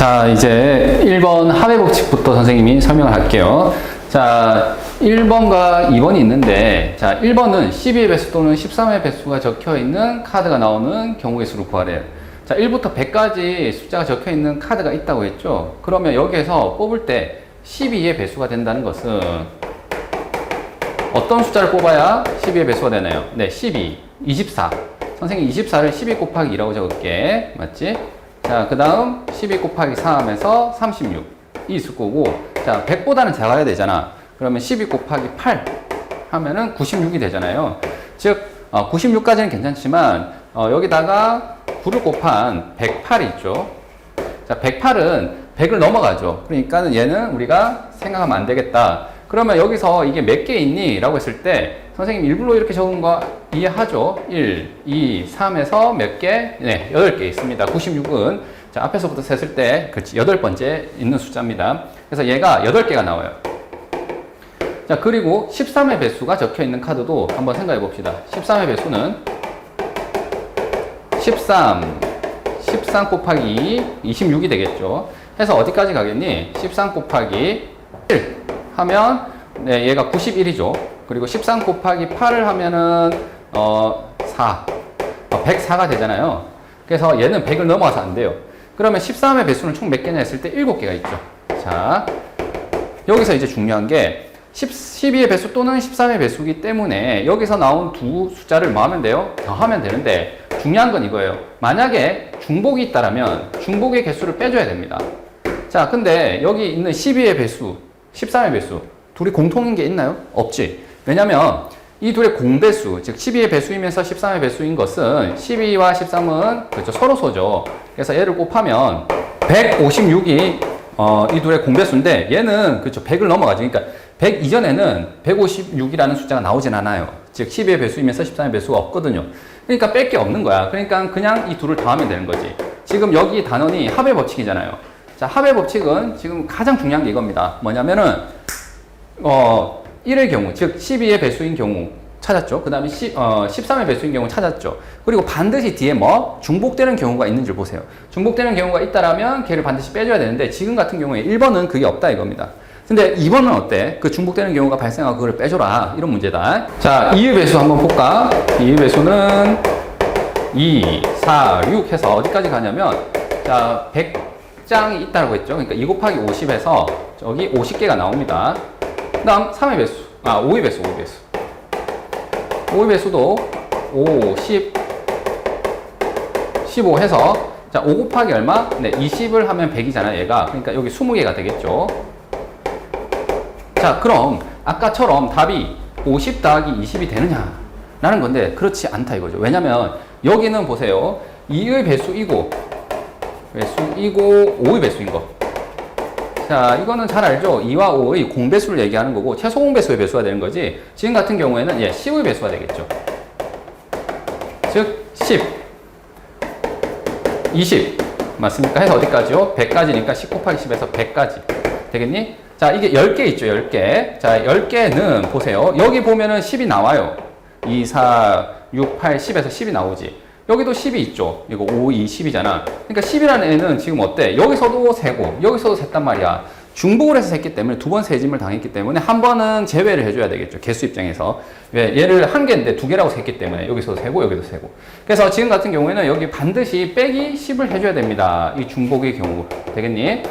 자, 이제 1번 합의 법칙부터 선생님이 설명을 할게요. 자, 1번과 2번이 있는데, 자, 1번은 12의 배수 또는 13의 배수가 적혀 있는 카드가 나오는 경우의 수를 구하래요. 자, 1부터 100까지 숫자가 적혀 있는 카드가 있다고 했죠. 그러면 여기에서 뽑을 때 12의 배수가 된다는 것은 어떤 숫자를 뽑아야 12의 배수가 되나요? 네, 12, 24. 선생님 24를 12 곱하기 2라고 적을게. 맞지? 자, 그 다음 12 곱하기 4 하면서 36. 이 있을 거고, 자, 100보다는 작아야 되잖아. 그러면 12 곱하기 8 하면은 96이 되잖아요. 즉, 96까지는 괜찮지만, 여기다가 9를 곱한 108이 있죠. 자, 108은 100을 넘어가죠. 그러니까 얘는 우리가 생각하면 안 되겠다. 그러면 여기서 이게 몇 개 있니? 라고 했을 때, 선생님 일부러 이렇게 적은 거 이해하죠? 1, 2, 3에서 몇 개? 네, 8개 있습니다. 96은, 자, 앞에서부터 셌을 때, 그렇지, 8번째 있는 숫자입니다. 그래서 얘가 8개가 나와요. 자, 그리고 13의 배수가 적혀 있는 카드도 한번 생각해 봅시다. 13의 배수는 13 곱하기 2, 26이 되겠죠. 해서 어디까지 가겠니? 13 곱하기 1 하면, 네, 얘가 91이죠. 그리고 13 곱하기 8을 하면은, 104가 되잖아요. 그래서 얘는 100을 넘어가서 안 돼요. 그러면 13의 배수는 총 몇 개냐 했을 때 7개가 있죠. 자, 여기서 이제 중요한 게 12의 배수 또는 13의 배수이기 때문에 여기서 나온 두 숫자를 뭐 하면 돼요? 더하면 되는데 중요한 건 이거예요. 만약에 중복이 있다라면 중복의 개수를 빼줘야 됩니다. 자, 근데 여기 있는 12의 배수, 13의 배수 둘이 공통인 게 있나요? 없지. 왜냐면 이 둘의 공배수, 즉 12의 배수이면서 13의 배수인 것은 12와 13은 그렇죠, 서로소죠. 그래서 얘를 곱하면 156이 이 둘의 공배수인데 얘는 그렇죠, 100을 넘어가죠. 그러니까 100 이전에는 156이라는 숫자가 나오진 않아요. 즉 12의 배수이면서 13의 배수가 없거든요. 그러니까 뺄 게 없는 거야. 그러니까 그냥 이 둘을 더하면 되는 거지. 지금 여기 단원이 합의 법칙이잖아요. 자, 합의 법칙은 지금 가장 중요한 게 이겁니다. 뭐냐면은 1의 경우, 즉 12의 배수인 경우 찾았죠. 그 다음에 13의 배수인 경우 찾았죠. 그리고 반드시 뒤에 뭐 중복되는 경우가 있는지 보세요. 중복되는 경우가 있다라면 걔를 반드시 빼줘야 되는데 지금 같은 경우에 1번은 그게 없다 이겁니다. 근데 2번은 어때? 그 중복되는 경우가 발생하고 그걸 빼줘라. 이런 문제다. 자, 2의 배수 한번 볼까? 2의 배수는 2, 4, 6 해서 어디까지 가냐면, 자, 100장이 있다고 했죠. 그러니까 2 곱하기 50에서 저기 50개가 나옵니다. 그 다음 3의 배수. 5의 배수, 5의 배수. 5의 배수도 5, 10, 15 해서, 자, 5 곱하기 얼마? 네, 20을 하면 100이잖아, 얘가. 그러니까 여기 20개가 되겠죠. 자, 그럼 아까처럼 답이 50 더하기 20이 되느냐? 라는 건데, 그렇지 않다 이거죠. 왜냐면 여기는 보세요. 2의 배수이고, 5의 배수인 거. 자, 이거는 잘 알죠? 2와 5의 공배수를 얘기하는 거고, 최소 공배수의 배수가 되는 거지. 지금 같은 경우에는 10의 배수가 되겠죠. 즉, 10, 20. 맞습니까? 해서 어디까지요? 100까지니까 10 곱하기 10에서 100까지. 되겠니? 자, 이게 10개 있죠, 10개. 자, 10개는 보세요. 여기 보면은 10이 나와요. 2, 4, 6, 8, 10에서 10이 나오지. 여기도 10이 있죠. 이거 5, 2, 10이잖아. 그러니까 10이라는 애는 지금 어때? 여기서도 세고, 여기서도 셌단 말이야. 중복을 해서 셌기 때문에 두 번 세짐을 당했기 때문에 한 번은 제외를 해줘야 되겠죠. 개수 입장에서. 왜? 얘를 한 개인데 두 개라고 셌기 때문에 여기서도 세고, 여기도 세고. 그래서 지금 같은 경우에는 여기 반드시 빼기 10을 해줘야 됩니다. 이 중복의 경우. 되겠니?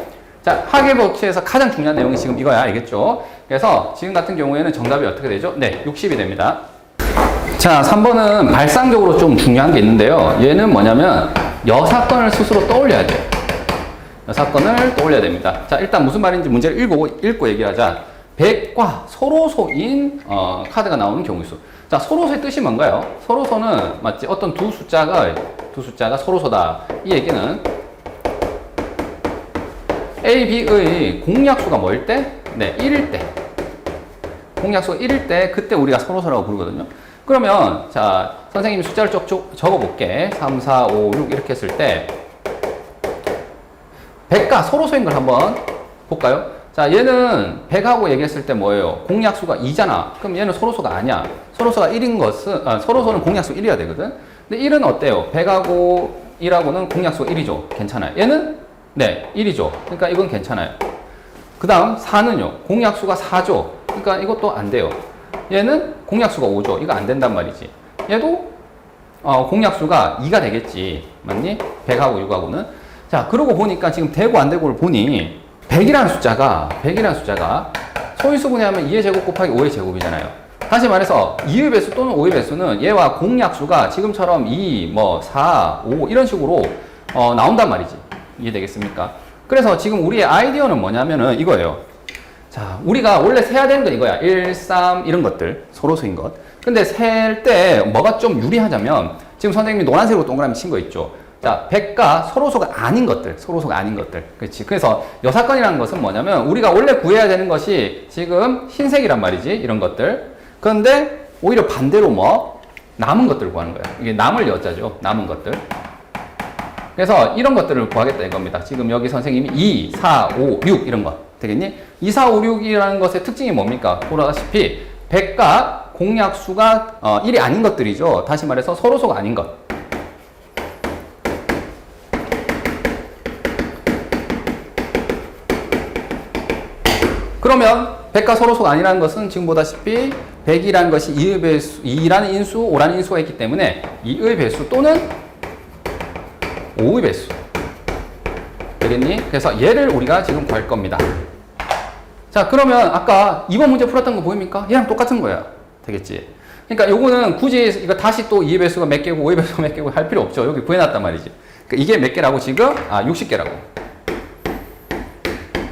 자, 합의 법칙에서 가장 중요한 내용이 지금 이거야. 알겠죠? 그래서 지금 같은 경우에는 정답이 어떻게 되죠? 네, 60이 됩니다. 자, 3번은 발상적으로 좀 중요한 게 있는데요. 얘는 뭐냐면 여사건을 스스로 떠올려야 돼요. 여사건을 떠올려야 됩니다. 자, 일단 무슨 말인지 문제를 읽고 얘기하자. 100과 서로소인 카드가 나오는 경우수. 자, 서로소의 뜻이 뭔가요? 서로소는 맞지? 어떤 두 숫자가 서로소다. 이 얘기는 A, B의 공약수가 뭐일 때? 네, 1일 때. 공약수가 1일 때, 그때 우리가 서로소라고 부르거든요. 그러면, 자, 선생님이 숫자를 쭉 적어볼게. 3, 4, 5, 6 이렇게 했을 때, 100과 서로소인 걸 한번 볼까요? 자, 얘는 100하고 얘기했을 때 뭐예요? 공약수가 2잖아. 그럼 얘는 서로소가 아니야. 서로소가 1인 것은, 서로소는 공약수 1이어야 되거든. 근데 1은 어때요? 100하고 1하고는 공약수가 1이죠. 괜찮아요. 얘는 네, 1이죠. 그러니까 이건 괜찮아요. 그 다음 4는요. 공약수가 4죠. 그러니까 이것도 안 돼요. 얘는 공약수가 5죠. 이거 안 된단 말이지. 얘도 공약수가 2가 되겠지. 맞니? 100하고 6하고는. 자, 그러고 보니까 지금 되고 안 되고를 보니 100이라는 숫자가 소인수분해하면 2의 제곱 곱하기 5의 제곱이잖아요. 다시 말해서 2의 배수 또는 5의 배수는 얘와 공약수가 지금처럼 2, 4, 5 이런 식으로 나온단 말이지. 이해되겠습니까? 그래서 지금 우리의 아이디어는 뭐냐면은 이거예요. 자, 우리가 원래 세야 되는 건 이거야. 1, 3 이런 것들 서로수인 것. 근데 셀 때 뭐가 좀 유리하자면 지금 선생님이 노란색으로 동그라미 친 거 있죠. 자, 100과 서로수가 아닌 것들. 그렇지. 그래서 요 사건이라는 것은 뭐냐면 우리가 원래 구해야 되는 것이 지금 흰색이란 말이지. 이런 것들. 그런데 오히려 반대로 남은 것들을 구하는 거야. 이게 남을 여자죠. 남은 것들. 그래서 이런 것들을 구하겠다 이겁니다. 지금 여기 선생님이 2, 4, 5, 6 이런 거. 되겠니? 2, 4, 5, 6이라는 것의 특징이 뭡니까? 보다시피 100과 공약수가 1이 아닌 것들이죠. 다시 말해서 서로수가 아닌 것. 그러면 100과 서로수가 아니라는 것은 지금 보다시피 100이라는 것이 2의 배수, 2라는 인수, 5라는 인수가 있기 때문에 2의 배수 또는 5의 배수. 되겠니? 그래서 얘를 우리가 지금 구할 겁니다. 자, 그러면 아까 2번 문제 풀었던 거 보입니까? 얘랑 똑같은 거야. 되겠지? 그러니까 요거는 굳이 이거 다시 또 2의 배수가 몇 개고 5의 배수가 몇 개고 할 필요 없죠. 여기 구해놨단 말이지. 그러니까 이게 몇 개라고 지금? 60개라고.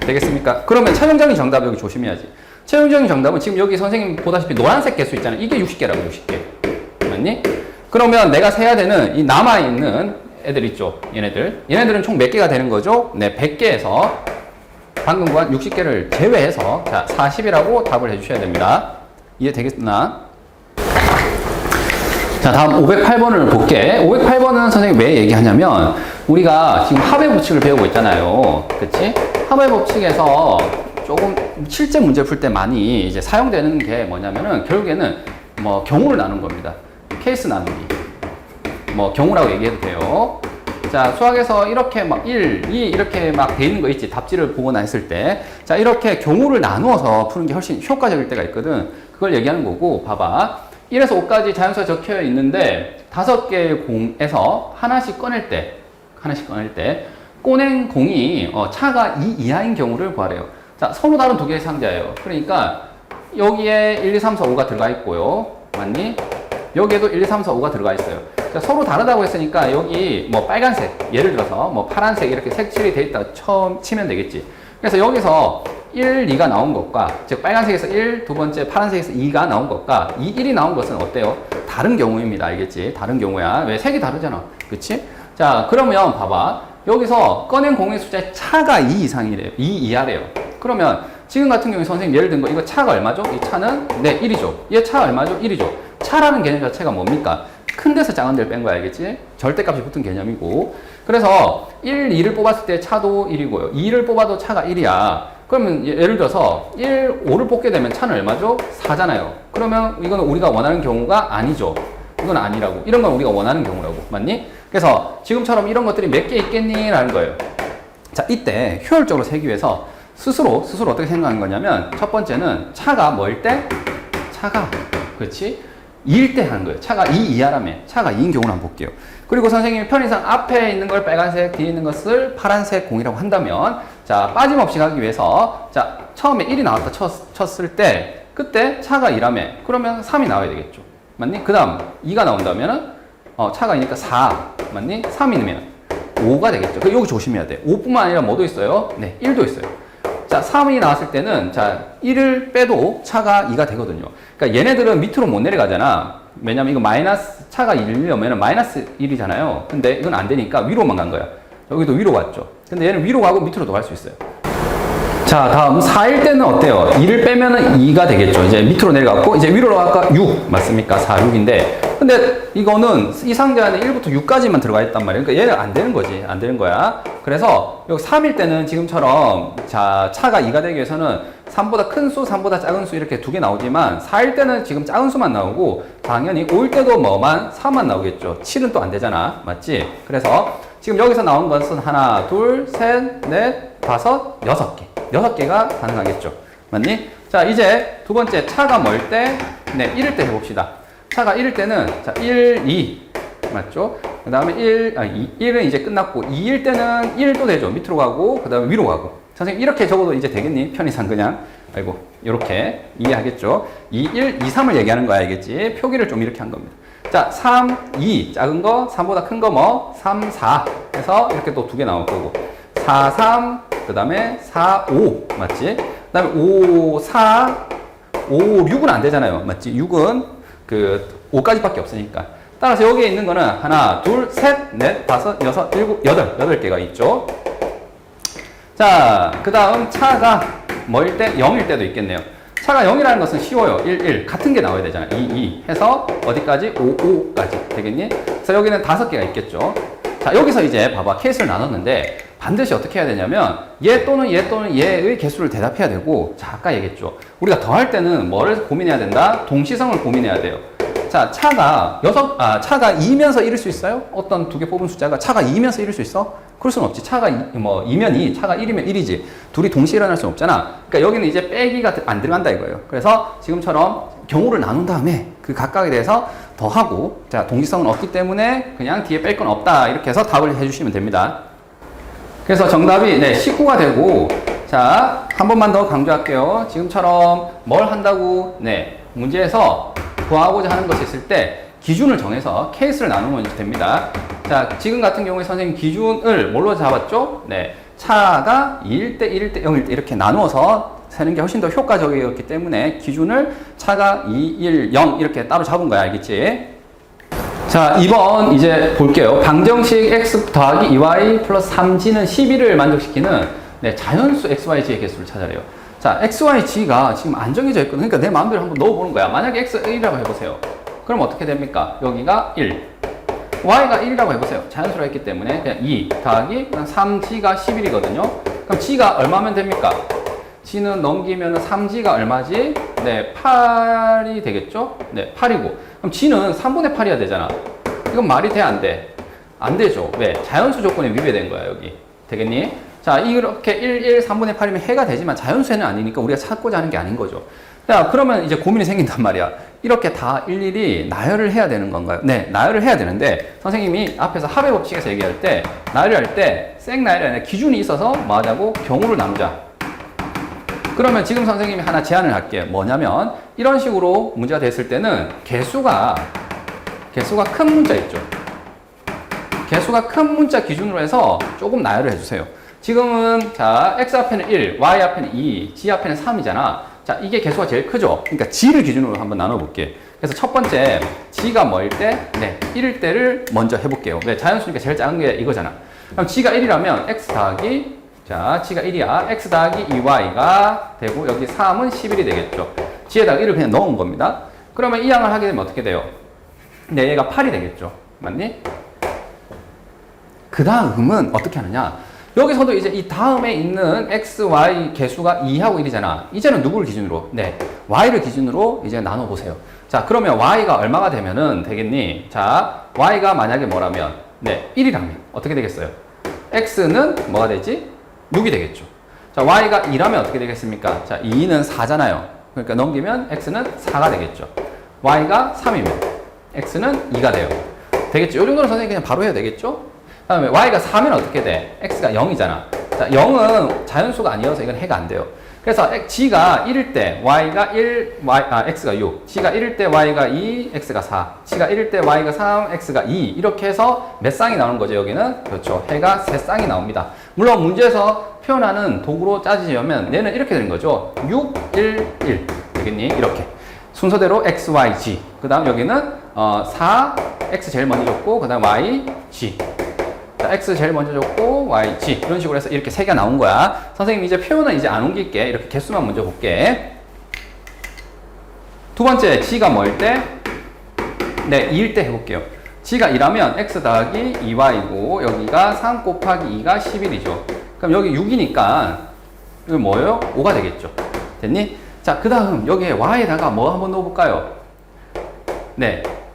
되겠습니까? 그러면 최종적인 정답 여기 조심해야지. 최종적인 정답은 지금 여기 선생님 보다시피 노란색 개수 있잖아요. 이게 60개라고, 60개. 맞니? 그러면 내가 세야 되는 이 남아있는 애들 있죠. 얘네들은 총 몇 개가 되는 거죠? 네, 100개에서 방금 구한 60개를 제외해서 자, 40이라고 답을 해주셔야 됩니다. 이해되겠나? 자, 다음 508번을 볼게. 508번은 선생님이 왜 얘기하냐면 우리가 지금 합의 법칙을 배우고 있잖아요. 그치? 합의 법칙에서 조금 실제 문제 풀 때 많이 이제 사용되는 게 뭐냐면은 결국에는 경우를 나눈 겁니다. 케이스 나누기. 경우라고 얘기해도 돼요. 자, 수학에서 이렇게 1, 2 이렇게 돼 있는 거 있지. 답지를 보거나 했을 때. 자, 이렇게 경우를 나누어서 푸는 게 훨씬 효과적일 때가 있거든. 그걸 얘기하는 거고, 봐봐. 1에서 5까지 자연수가 적혀 있는데 5개의 공에서 하나씩 꺼낼 때 꺼낸 공이 차가 2 이하인 경우를 구하래요. 자, 서로 다른 두 개의 상자예요. 그러니까 여기에 1, 2, 3, 4, 5가 들어가 있고요. 맞니? 여기에도 1, 2, 3, 4, 5가 들어가 있어요. 자, 서로 다르다고 했으니까 여기 파란색, 예를 들어서 파란색 이렇게 색칠이 돼 있다 처음 치면 되겠지. 그래서 여기서 1, 2가 나온 것과, 즉 빨간색에서 1, 두 번째 파란색에서 2가 나온 것과 이 1이 나온 것은 어때요? 다른 경우입니다. 알겠지? 다른 경우야. 왜? 색이 다르잖아. 그치? 자, 그러면 봐봐. 여기서 꺼낸 공의 숫자의 차가 2 이상이래요. 2 이하래요. 그러면 지금 같은 경우에 선생님 예를 든 거 이거 차가 얼마죠? 이 차는 1이죠. 얘 차 얼마죠? 1이죠. 차라는 개념 자체가 뭡니까? 큰 데서 작은 데를 뺀 거야. 알겠지? 절대값이 붙은 개념이고. 그래서 1, 2를 뽑았을 때 차도 1이고요. 2를 뽑아도 차가 1이야. 그러면 예를 들어서 1, 5를 뽑게 되면 차는 얼마죠? 4잖아요. 그러면 이거는 우리가 원하는 경우가 아니죠. 이건 아니라고. 이런 건 우리가 원하는 경우라고. 맞니? 그래서 지금처럼 이런 것들이 몇 개 있겠니? 라는 거예요. 자, 이때 효율적으로 세기 위해서 스스로 어떻게 생각하는 거냐면 첫 번째는 차가 뭐일 때? 차가, 그렇지? 2일 때 하는 거예요. 차가 2 이하라며. 차가 2인 경우를 한번 볼게요. 그리고 선생님이 편의상 앞에 있는 걸 빨간색, 뒤에 있는 것을 파란색 공이라고 한다면 자, 빠짐없이 가기 위해서 자, 처음에 1이 나왔다 쳤을 때 그때 차가 2라며. 그러면 3이 나와야 되겠죠. 맞니? 그 다음 2가 나온다면은 차가 2니까 4. 맞니? 3이 넣으면 5가 되겠죠. 여기 조심해야 돼. 5뿐만 아니라 뭐도 있어요? 네, 1도 있어요. 자, 3이 나왔을 때는 자, 1을 빼도 차가 2가 되거든요. 그러니까 얘네들은 밑으로 못 내려가잖아. 왜냐면 이거 차가 1이면 마이너스 1이잖아요. 근데 이건 안 되니까 위로만 간 거야. 여기도 위로 갔죠. 근데 얘는 위로 가고 밑으로도 갈 수 있어요. 자, 다음 4일 때는 어때요? 2를 빼면은 2가 되겠죠. 이제 밑으로 내려갔고 이제 위로 아까 6 맞습니까? 4, 6인데 근데 이거는 이 상자 안에 1부터 6까지만 들어가 있단 말이에요. 그러니까 얘는 안 되는 거지. 안 되는 거야. 그래서 여기 3일 때는 지금처럼 자, 차가 2가 되기 위해서는 3보다 큰 수, 3보다 작은 수 이렇게 두 개 나오지만 4일 때는 지금 작은 수만 나오고 당연히 5일 때도 4만 나오겠죠. 7은 또 안 되잖아. 맞지? 그래서 지금 여기서 나온 것은 하나, 둘, 셋, 넷, 다섯, 여섯 개. 6개가 가능하겠죠. 맞니? 자, 이제 두 번째 차가 뭐일 때? 네, 1일 때 해봅시다. 차가 1일 때는, 자, 1, 2. 맞죠? 그 다음에 1은 이제 끝났고, 2일 때는 1도 되죠. 밑으로 가고, 그 다음에 위로 가고. 선생님, 이렇게 적어도 이제 되겠니? 편의상 그냥. 아이고, 이렇게 이해하겠죠? 2, 1, 2, 3을 얘기하는 거야, 알겠지? 표기를 좀 이렇게 한 겁니다. 자, 3, 2. 작은 거, 3보다 큰 거 뭐? 3, 4. 해서 이렇게 또 2개 나올 거고. 4, 3. 그 다음에 4, 5. 맞지? 그 다음에 5, 4, 5, 6은 안 되잖아요. 맞지? 6은 그 5까지밖에 없으니까. 따라서 여기에 있는 거는 하나, 둘, 셋, 넷, 다섯, 여섯, 일곱, 여덟 개가 있죠. 자, 그 다음 차가 뭐일 때? 0일 때도 있겠네요. 차가 0이라는 것은 쉬워요. 1, 1. 같은 게 나와야 되잖아요. 2, 2. 해서 어디까지? 5, 5까지. 되겠니? 그래서 여기는 5개가 있겠죠. 자, 여기서 이제 봐봐. 케이스를 나눴는데 반드시 어떻게 해야 되냐면 얘 또는 얘의 개수를 대답해야 되고, 자, 아까 얘기했죠. 우리가 더할 때는 뭐를 고민해야 된다? 동시성을 고민해야 돼요. 자, 차가 2면서 1일 수 있어요? 어떤 2개 뽑은 숫자가 차가 2면서 1일 수 있어? 그럴 수는 없지. 차가 2면 2, 차가 1이면 1이지. 둘이 동시에 일어날 수는 없잖아. 그러니까 여기는 이제 빼기가 안 들어간다 이거예요. 그래서 지금처럼 경우를 나눈 다음에 그 각각에 대해서 더하고, 자, 동시성은 없기 때문에 그냥 뒤에 뺄 건 없다. 이렇게 해서 답을 해주시면 됩니다. 그래서 정답이 19가 되고, 자, 한 번만 더 강조할게요. 지금처럼 뭘 한다고, 문제에서 구하고자 하는 것이 있을 때 기준을 정해서 케이스를 나누면 됩니다. 자, 지금 같은 경우에 선생님 기준을 뭘로 잡았죠? 차가 2일 때, 1일 때, 0일 때 이렇게 나누어서 세는 게 훨씬 더 효과적이었기 때문에 기준을 차가 2, 1, 0 이렇게 따로 잡은 거야. 알겠지? 자, 2번 이제 볼게요. 방정식 x 더하기 2y 플러스 3g는 11을 만족시키는 자연수 xyg의 개수를 찾아래요. 자, xyg가 지금 안 정해져 있거든. 그러니까 내 마음대로 한번 넣어보는 거야. 만약에 x 1이라고 해보세요. 그럼 어떻게 됩니까? 여기가 1. y가 1이라고 해보세요. 자연수로 했기 때문에 그냥 2 더하기 3g가 11이거든요. 그럼 g가 얼마면 됩니까? g는 넘기면 3g가 얼마지? 8이 되겠죠? 8이고. 그럼 g는 3분의 8이어야 되잖아. 이건 말이 돼, 안 돼? 안 되죠. 왜? 자연수 조건에 위배된 거야, 여기. 되겠니? 자, 이렇게 1, 1, 3분의 8이면 해가 되지만 자연수에는 아니니까 우리가 찾고자 하는 게 아닌 거죠. 자, 그러면 이제 고민이 생긴단 말이야. 이렇게 다 일일이 나열을 해야 되는 건가요? 네, 나열을 해야 되는데 선생님이 앞에서 합의 법칙에서 얘기할 때 나열할 때 생 나열이 아니라 기준이 있어서 뭐 하자고? 경우를 나누자. 그러면 지금 선생님이 하나 제안을 할게요. 뭐냐면 이런 식으로 문제가 됐을 때는 개수가 큰 문자 있죠. 개수가 큰 문자 기준으로 해서 조금 나열을 해주세요. 지금은 자, x 앞에는 1, y 앞에는 2, g 앞에는 3이잖아. 자, 이게 개수가 제일 크죠. 그러니까 g를 기준으로 한번 나눠볼게. 그래서 첫 번째 g가 뭐일 때? 1일 때를 먼저 해볼게요. 왜? 자연수니까 제일 작은 게 이거잖아. 그럼 g가 1이라면 x 더하기, 자, g가 1이야. x 더하기 2y가 되고 여기 3은 11이 되겠죠. g에다가 1을 그냥 넣은 겁니다. 그러면 이 양을 하게 되면 어떻게 돼요? 얘가 8이 되겠죠. 맞니? 그 다음은 어떻게 하느냐? 여기서도 이제 이 다음에 있는 x, y 개수가 2하고 1이잖아. 이제는 누구를 기준으로? y를 기준으로 이제 나눠보세요. 자, 그러면 y가 얼마가 되면은 되겠니? 자, y가 만약에 뭐라면? 1이라면 어떻게 되겠어요? x는 뭐가 되지? 6이 되겠죠. 자, y가 2라면 어떻게 되겠습니까? 자, 2는 4잖아요. 그러니까 넘기면 x는 4가 되겠죠. y가 3이면 x는 2가 돼요. 되겠죠? 이 정도는 선생님이 그냥 바로 해야 되겠죠? 그 다음에 y가 4면 어떻게 돼? x가 0이잖아. 자, 0은 자연수가 아니어서 이건 해가 안 돼요. 그래서 g가 1일 때 y가 1, x가 6. g가 1일 때 y가 2, x가 4. g가 1일 때 y가 3, x가 2. 이렇게 해서 몇 쌍이 나오는 거죠, 여기는? 그렇죠. 해가 3쌍이 나옵니다. 물론 문제에서 표현하는 도구로 따지자면 얘는 이렇게 되는 거죠. 6, 1, 1. 되겠니? 이렇게. 순서대로 x, y, g. 그 다음 여기는 4, x 제일 먼저 줬고, 그 다음 y, g. 자, x 제일 먼저 줬고, y, g. 이런 식으로 해서 이렇게 3개가 나온 거야. 선생님 이제 표현은 이제 안 옮길게. 이렇게 개수만 먼저 볼게. 두 번째, g가 뭐일 때? 2일 때 해볼게요. g가 2라면 x 더하기 2y고, 여기가 3 곱하기 2가 11이죠. 그럼 여기 6이니까, 이거 뭐예요? 5가 되겠죠. 됐니? 자, 그 다음 여기에 y에다가 뭐 한번 넣어볼까요?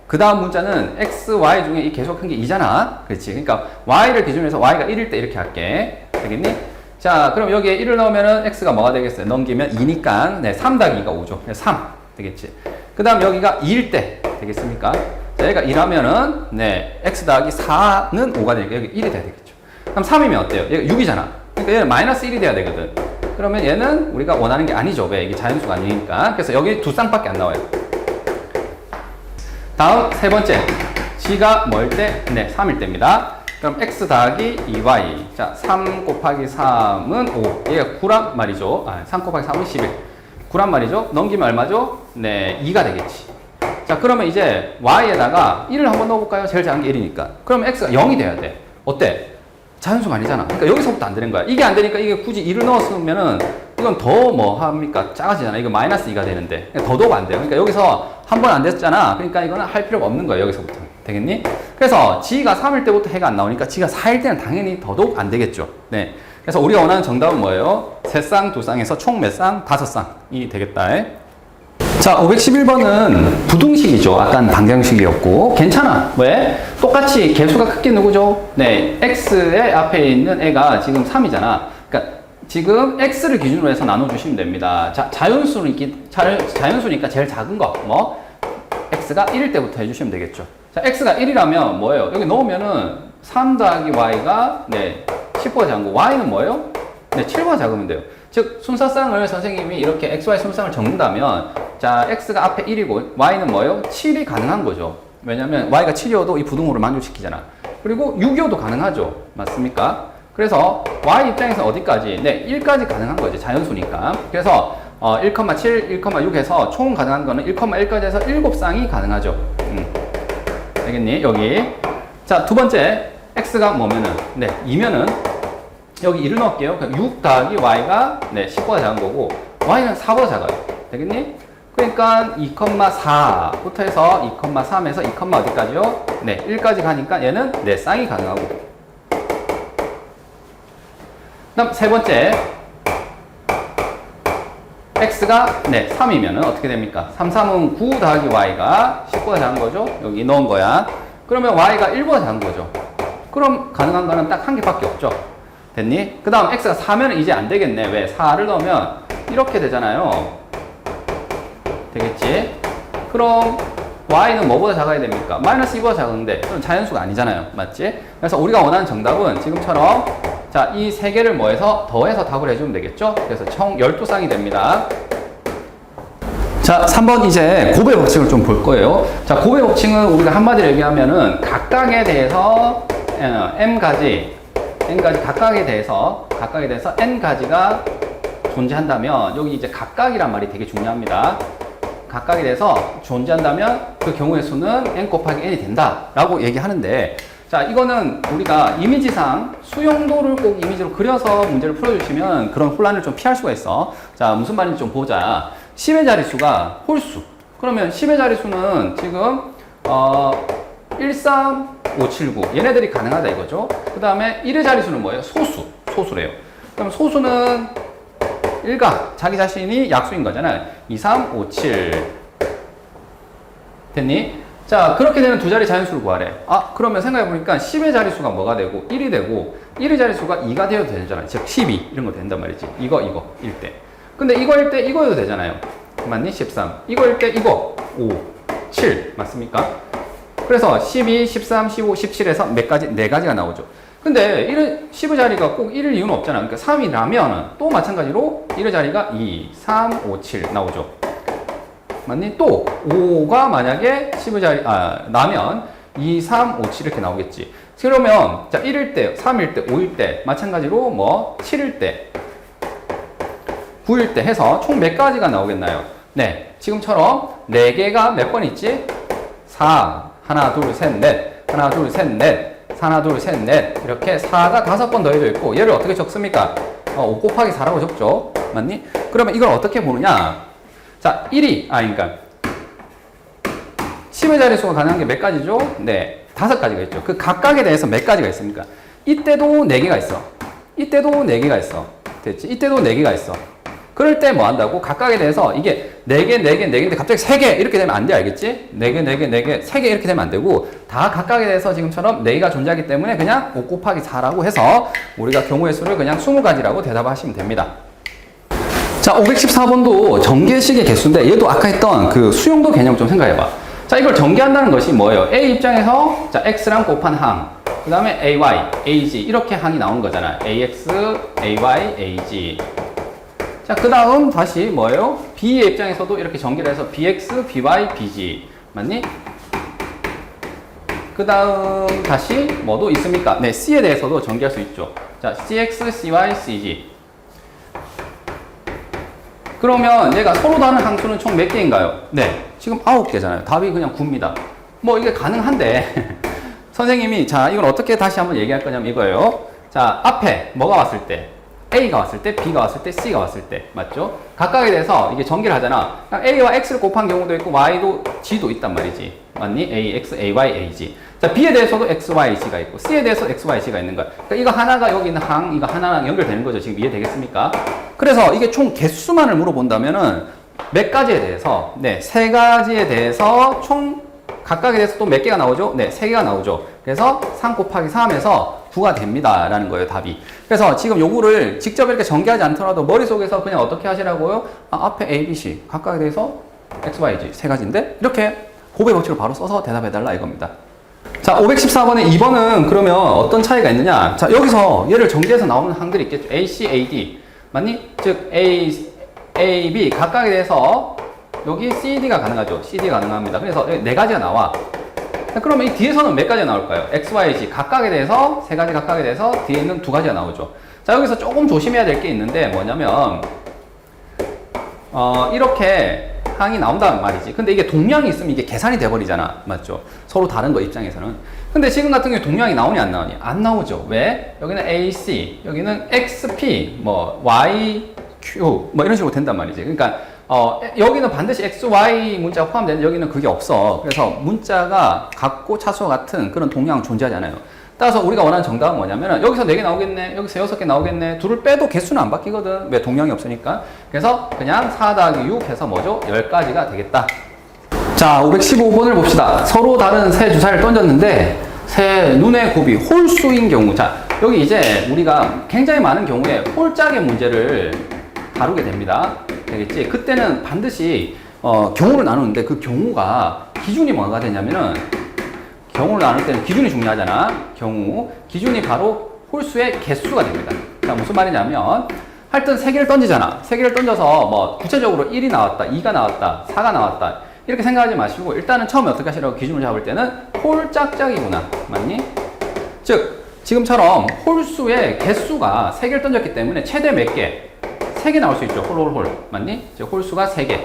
그 다음 문자는 x, y 중에 이 계속 큰 게 2잖아. 그렇지. 그러니까 y를 기준으로 해서 y가 1일 때 이렇게 할게. 되겠니? 자, 그럼 여기에 1을 넣으면은 x가 뭐가 되겠어요? 넘기면 2니까, 네, 3 더하기 2가 5죠. 3. 되겠지. 그 다음 여기가 2일 때 되겠습니까? 자, 여기가 2라면은, 네, x 더하기 4는 5가 되니까 여기 1이 돼야 되겠죠. 그럼 3이면 어때요? 얘가 6이잖아. 그러니까 얘는 마이너스 1이 돼야 되거든. 그러면 얘는 우리가 원하는 게 아니죠. 왜? 이게 자연수가 아니니까. 그래서 여기 두 쌍밖에 안 나와요. 다음 세 번째. g가 뭐일 때? 네, 3일 때입니다. 그럼 x 더하기 2y. 자, 3 곱하기 3은 5. 얘가 9란 말이죠. 3 곱하기 3은 11. 9란 말이죠. 넘기면 얼마죠? 네, 2가 되겠지. 자, 그러면 이제 y에다가 1을 한번 넣어볼까요? 제일 작은 게 1이니까. 그러면 x가 0이 돼야 돼. 어때? 자연수가 아니잖아. 그러니까 여기서부터 안 되는 거야. 이게 안 되니까 이게 굳이 1을 넣었으면은 이건 더 뭐 합니까? 작아지잖아. 이거 마이너스 2가 되는데. 더더욱 안 돼요. 그러니까 여기서 한 번 안 됐잖아. 그러니까 이거는 할 필요가 없는 거예요. 여기서부터. 되겠니? 그래서 g가 3일 때부터 해가 안 나오니까 g가 4일 때는 당연히 더더욱 안 되겠죠. 네. 그래서 우리가 원하는 정답은 뭐예요? 3쌍, 2쌍에서 총 몇 쌍? 5쌍이 되겠다. 자, 511번은 부등식이죠. 아까는 방정식이었고. 괜찮아. 왜? 똑같이 개수가 크게 누구죠? 네. x의 앞에 있는 애가 지금 3이잖아. 그러니까 지금 x를 기준으로 해서 나눠주시면 됩니다. 자, 자연수니까 제일 작은 거. 뭐? x가 1일 때부터 해주시면 되겠죠. 자, x가 1이라면 뭐예요? 여기 넣으면은 3 더하기 y가 네, 10보다 작은 거. y는 뭐예요? 네, 7보다 작으면 돼요. 즉, 순서쌍을 선생님이 이렇게 xy 순서쌍을 적는다면 자, x가 앞에 1이고 y는 뭐예요? 7이 가능한 거죠. 왜냐면 y가 7이어도 이 부등호를 만족시키잖아. 그리고 6이어도 가능하죠. 맞습니까? 그래서 y 입장에서 어디까지? 네, 1까지 가능한 거죠. 자연수니까. 그래서 1,7, 1,6 해서 총 가능한 거는 1,1까지 해서 7쌍이 가능하죠. 알겠니? 여기. 자, 두 번째. x가 뭐면은, 네, 2면은, 여기 1을 넣을게요. 6 더하기 y가, 네, 10보다 작은 거고, y는 4보다 작아요. 되겠니? 그러니까 2,4부터 해서 2,3에서 2, 어디까지요? 네, 1까지 가니까 얘는 4쌍이 가능하고. 그 다음 세 번째. x가 네 3이면은 어떻게 됩니까? 3, 3은 9 더하기 y가 10보다 작은 거죠? 여기 넣은 거야. 그러면 y가 1보다 작은 거죠. 그럼 가능한 거는 딱 한 개밖에 없죠. 됐니? 그 다음 x가 4면은 이제 안 되겠네. 왜? 4를 넣으면 이렇게 되잖아요. 되겠지? 그럼 y는 뭐보다 작아야 됩니까? 마이너스 2보다 작은데 그럼 자연수가 아니잖아요. 맞지? 그래서 우리가 원하는 정답은 지금처럼 자, 이 세 개를 뭐해서 더해서 답을 해주면 되겠죠? 그래서 총 12쌍이 됩니다. 자, 3번 이제 곱의 법칙을 좀 볼 거예요. 자, 곱의 법칙은 우리가 한마디로 얘기하면은 각각에 대해서 m가지 각각에 대해서 n가지가 존재한다면 여기 이제 각각이란 말이 되게 중요합니다. 각각에 대해서 존재한다면 그 경우의 수는 n 곱하기 n이 된다라고 얘기하는데 자, 이거는 우리가 이미지상 수용도를 꼭 이미지로 그려서 문제를 풀어주시면 그런 혼란을 좀 피할 수가 있어. 자, 무슨 말인지 좀 보자. 10의 자릿수가 홀수. 그러면 10의 자릿수는 지금 13579 얘네들이 가능하다 이거죠. 그 다음에 1의 자릿수는 뭐예요? 소수래요. 그럼 소수는 1가 자기 자신이 약수인 거잖아요. 2, 3, 5, 7 됐니? 자, 그렇게 되는 두 자리 자연수를 구하래. 아, 그러면 생각해보니까 10의 자릿수가 뭐가 되고 1이 되고 1의 자릿수가 2가 되어도 되잖아요. 즉 12 이런 거 된단 말이지. 이거 1 때. 근데 이거일 때 이거여도 되잖아요. 맞니? 13 이거일 때 이거 5 7 맞습니까? 그래서 12, 13, 15, 17에서 몇 가지? 4가지가 나오죠. 근데 10의 자리가 꼭 1일 이유는 없잖아. 그러니까 3이라면 또 마찬가지로 1의 자리가 2, 3, 5, 7 나오죠. 맞니? 또 5가 만약에 10의 자리 나면 2, 3, 5, 7 이렇게 나오겠지. 그러면 자 1일 때, 3일 때, 5일 때 마찬가지로 뭐 7일 때, 9일 때 해서 총 몇 가지가 나오겠나요? 네, 지금처럼 4개가 몇 번 있지? 4, 하나, 둘, 셋, 넷, 하나, 둘, 셋, 넷, 하나, 둘, 셋, 넷 이렇게 4가 5번 더해져 있고 얘를 어떻게 적습니까? 5 곱하기 4라고 적죠. 맞니? 그러면 이걸 어떻게 보느냐? 자, 1이, 그러니까 10의 자릿수가 가능한 게 몇 가지죠? 네, 5가지가 있죠. 그 각각에 대해서 몇 가지가 있습니까? 이때도 4개가 있어. 이때도 4개가 있어. 됐지? 이때도 4개가 있어. 그럴 때 뭐 한다고? 각각에 대해서 이게 4개, 4개, 4개인데 갑자기 3개 이렇게 되면 안 돼, 알겠지? 4개, 4개, 4개, 3개 이렇게 되면 안 되고 다 각각에 대해서 지금처럼 4개가 존재하기 때문에 그냥 5 곱하기 4라고 해서 우리가 경우의 수를 그냥 20가지라고 대답하시면 됩니다. 자, 514번도 전개식의 개수인데 얘도 아까 했던 그 수용도 개념 좀 생각해봐. 자, 이걸 전개한다는 것이 뭐예요? A 입장에서 자, x랑 곱한 항, 그 다음에 ay, ag 이렇게 항이 나온 거잖아. ax, ay, ag. 자, 그 다음 다시 뭐예요? B의 입장에서도 이렇게 전개를 해서 bx, by, bg. 맞니? 그 다음 다시 뭐도 있습니까? 네, C에 대해서도 전개할 수 있죠. 자, cx, cy, cg. 그러면 얘가 서로 다른 항수는 총 몇 개인가요? 네, 지금 9개잖아요. 답이 그냥 9입니다. 뭐 이게 가능한데 선생님이 자, 이걸 어떻게 다시 한번 얘기할 거냐면 이거예요. 자, 앞에 뭐가 왔을 때 A가 왔을 때, B가 왔을 때, C가 왔을 때, 맞죠? 각각에 대해서 이게 전개를 하잖아. A와 X를 곱한 경우도 있고, Y도 G도 있단 말이지. 맞니? A, X, A, Y, A, G. 자, B에 대해서도 X, Y, G가 있고, C에 대해서 X, Y, G가 있는 거야. 그러니까 이거 하나가 여기 있는 항, 이거 하나랑 연결되는 거죠. 지금 이해되겠습니까? 그래서 이게 총 개수만을 물어본다면은 몇 가지에 대해서, 네, 3가지에 대해서 총 각각에 대해서 또 몇 개가 나오죠? 네, 3개가 나오죠. 그래서 3 곱하기 3에서 9가 됩니다. 라는 거예요, 답이. 그래서 지금 요거를 직접 이렇게 전개하지 않더라도 머릿속에서 그냥 어떻게 하시라고요? 아, 앞에 A, B, C 각각에 대해서 X, Y, Z 3가지인데 이렇게 곱의 법칙을 바로 써서 대답해달라 이겁니다. 자, 514번에 2번은 그러면 어떤 차이가 있느냐? 자, 여기서 얘를 전개해서 나오는 항들이 있겠죠. A, C, A, D. 맞니? 즉, A, B 각각에 대해서 여기 CD가 가능하죠. CD가 가능합니다. 그래서 4가지가 나와. 그러면 이 뒤에서는 몇 가지가 나올까요? X, Y, Z 각각에 대해서 3가지 각각에 대해서 뒤에 있는 2가지가 나오죠. 자, 여기서 조금 조심해야 될 게 있는데 뭐냐면 이렇게 항이 나온다는 말이지. 근데 이게 동량이 있으면 이게 계산이 돼버리잖아. 맞죠? 서로 다른 거 입장에서는. 근데 지금 같은 경우에 동량이 나오니 안 나오니? 안 나오죠. 왜? 여기는 AC, 여기는 XP, 뭐 YQ 뭐 이런 식으로 된단 말이지. 그러니까 여기는 반드시 X, Y 문자가 포함되는데 여기는 그게 없어. 그래서 문자가 같고 차수와 같은 그런 동량은 존재하지 않아요. 따라서 우리가 원하는 정답은 뭐냐면 여기서 4개 나오겠네, 여기서 6개 나오겠네, 2를 빼도 개수는 안 바뀌거든. 왜? 동량이 없으니까. 그래서 그냥 4 더하기 6 해서 뭐죠? 10가지가 되겠다. 자, 515번을 봅시다. 서로 다른 새 주사를 던졌는데 새 눈의 곱이 홀수인 경우. 자, 여기 이제 우리가 굉장히 많은 경우에 홀짝의 문제를 다루게 됩니다. 되겠지? 그때는 반드시 경우를 나누는데 그 경우가 기준이 뭐가 되냐면은 경우를 나눌 때는 기준이 중요하잖아. 경우 기준이 바로 홀수의 개수가 됩니다. 자, 무슨 말이냐면 하여튼 3개를 던지잖아. 3개를 던져서 뭐 구체적으로 1이 나왔다, 2가 나왔다, 4가 나왔다 이렇게 생각하지 마시고 일단은 처음에 어떻게 하시라고 기준을 잡을 때는 홀짝짝이구나. 맞니? 즉 지금처럼 홀수의 개수가 3개를 던졌기 때문에 최대 몇 개? 3개 나올 수 있죠. 홀. 맞니? 즉 홀수가 3개.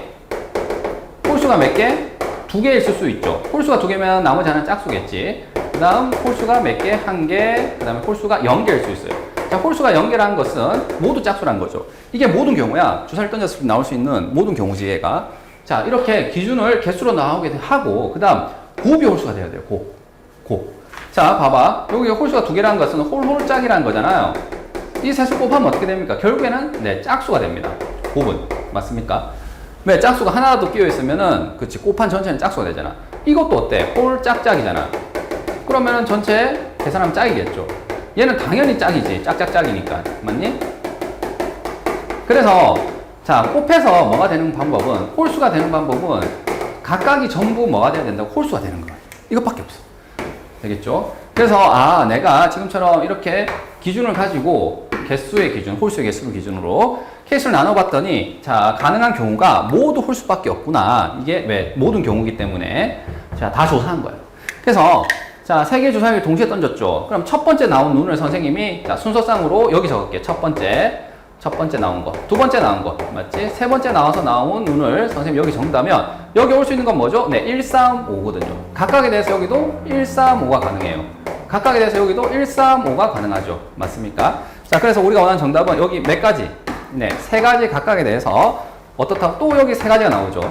홀수가 몇 개? 2개 있을 수 있죠. 홀수가 2개면 나머지 하나는 짝수겠지. 그 다음 홀수가 몇 개? 1개. 그 다음에 홀수가 0개일 수 있어요. 자, 홀수가 0개라는 것은 모두 짝수라는 거죠. 이게 모든 경우야. 주사를 던졌을 때 나올 수 있는 모든 경우지 얘가. 자, 이렇게 기준을 개수로 나오게 하고 그 다음 곱이 홀수가 돼야 돼요. 곱. 자, 봐봐. 여기 홀수가 2개라는 것은 홀짝이라는 거잖아요. 이 셋을 곱하면 어떻게 됩니까? 결국에는 네, 짝수가 됩니다. 곱은. 맞습니까? 왜? 짝수가 하나라도 끼어 있으면은 그치 곱한 전체는 짝수가 되잖아. 이것도 어때? 홀짝짝이잖아. 그러면은 전체 계산하면 짝이겠죠. 얘는 당연히 짝이지. 짝짝짝이니까. 맞니? 그래서 자, 곱해서 뭐가 되는 방법은 홀수가 되는 방법은 각각이 전부 뭐가 돼야 된다고? 홀수가 되는 거야. 이것밖에 없어. 되겠죠? 그래서 내가 지금처럼 이렇게 기준을 가지고 개수의 기준, 홀수의 개수를 기준으로 케이스를 나눠봤더니 자, 가능한 경우가 모두 홀수밖에 없구나. 이게 왜? 모든 경우이기 때문에 자, 다 조사한 거예요. 그래서 자, 3개 주사위를 동시에 던졌죠. 그럼 첫 번째 나온 눈을 선생님이 자, 순서상으로 여기 적을게. 첫 번째 나온 거, 두 번째 나온 거, 맞지? 세 번째 나와서 나온 눈을 선생님 여기 적는다면 여기 올 수 있는 건 뭐죠? 네, 1, 3, 5거든요. 각각에 대해서 여기도 1, 3, 5가 가능해요. 각각에 대해서 여기도 1, 3, 5가 가능하죠. 맞습니까? 자, 그래서 우리가 원하는 정답은 여기 몇 가지? 네, 3가지 각각에 대해서 어떻다고 또 여기 3가지가 나오죠.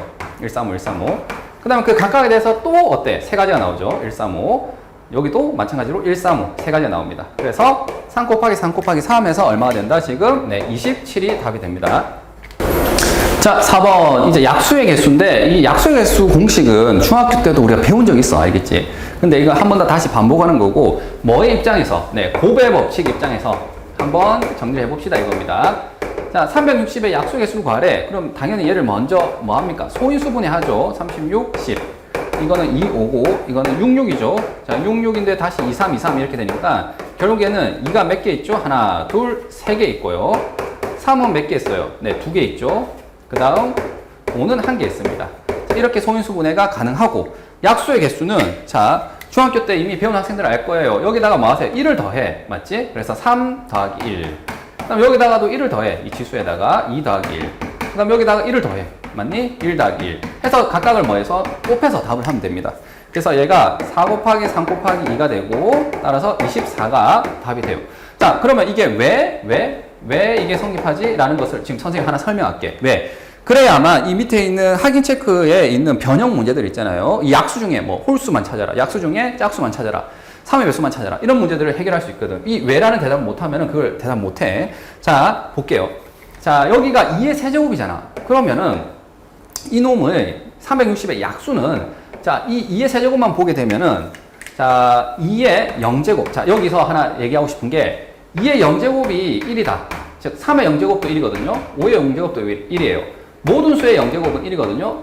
1, 3, 5, 1, 3, 5. 그 다음에 그 각각에 대해서 또 어때? 3가지가 나오죠. 1, 3, 5. 여기도 마찬가지로 1, 3, 5. 3가지가 나옵니다. 그래서 3 곱하기 3 곱하기 3에서 얼마가 된다? 지금 네, 27이 답이 됩니다. 자, 4번 이제 약수의 개수인데 이 약수의 개수 공식은 중학교 때도 우리가 배운 적 있어, 알겠지? 근데 이거 한 번 더 다시 반복하는 거고, 뭐의 입장에서, 네, 곱의 법칙 입장에서 한번 정리해 봅시다 이겁니다. 자, 360의 약수의 개수를 구하래. 그럼 당연히 얘를 먼저 뭐 합니까? 소인수분해 하죠. 36, 10. 이거는 2, 5고, 이거는 66이죠. 자, 66인데 다시 2, 3, 2, 3 이렇게 되니까 결국에는 2가 몇 개 있죠? 하나, 둘, 3개 있고요. 3은 몇 개 있어요? 네, 2개 있죠. 그 다음 5는 1개 있습니다. 자, 이렇게 소인수분해가 가능하고, 약수의 개수는 자, 중학교 때 이미 배운 학생들 알 거예요. 여기다가 뭐 하세요? 1을 더해. 맞지? 그래서 3 더하기 1. 그 다음 여기다가도 1을 더해. 이 지수에다가 2 더하기 1. 그 다음 여기다가 1을 더해. 맞니? 1 더하기 1. 해서 각각을 뭐 해서 곱해서 답을 하면 됩니다. 그래서 얘가 4 곱하기 3 곱하기 2가 되고, 따라서 24가 답이 돼요. 자, 그러면 이게 왜 이게 성립하지? 라는 것을 지금 선생님이 하나 설명할게. 왜? 그래야만 이 밑에 있는 확인 체크에 있는 변형 문제들 있잖아요. 이 약수 중에 뭐 홀수만 찾아라. 약수 중에 짝수만 찾아라. 3의 배수만 찾아라. 이런 문제들을 해결할 수 있거든. 이 왜라는 대답을 못하면 그걸 대답 못해. 자, 볼게요. 자, 여기가 2의 세제곱이잖아. 그러면은 이놈의 360의 약수는, 자, 이 2의 세제곱만 보게 되면은, 자, 2의 0제곱. 자, 여기서 하나 얘기하고 싶은 게 2의 0제곱이 1이다. 즉 3의 0제곱도 1이거든요. 5의 0제곱도 1이에요. 모든 수의 0제곱은 1이거든요.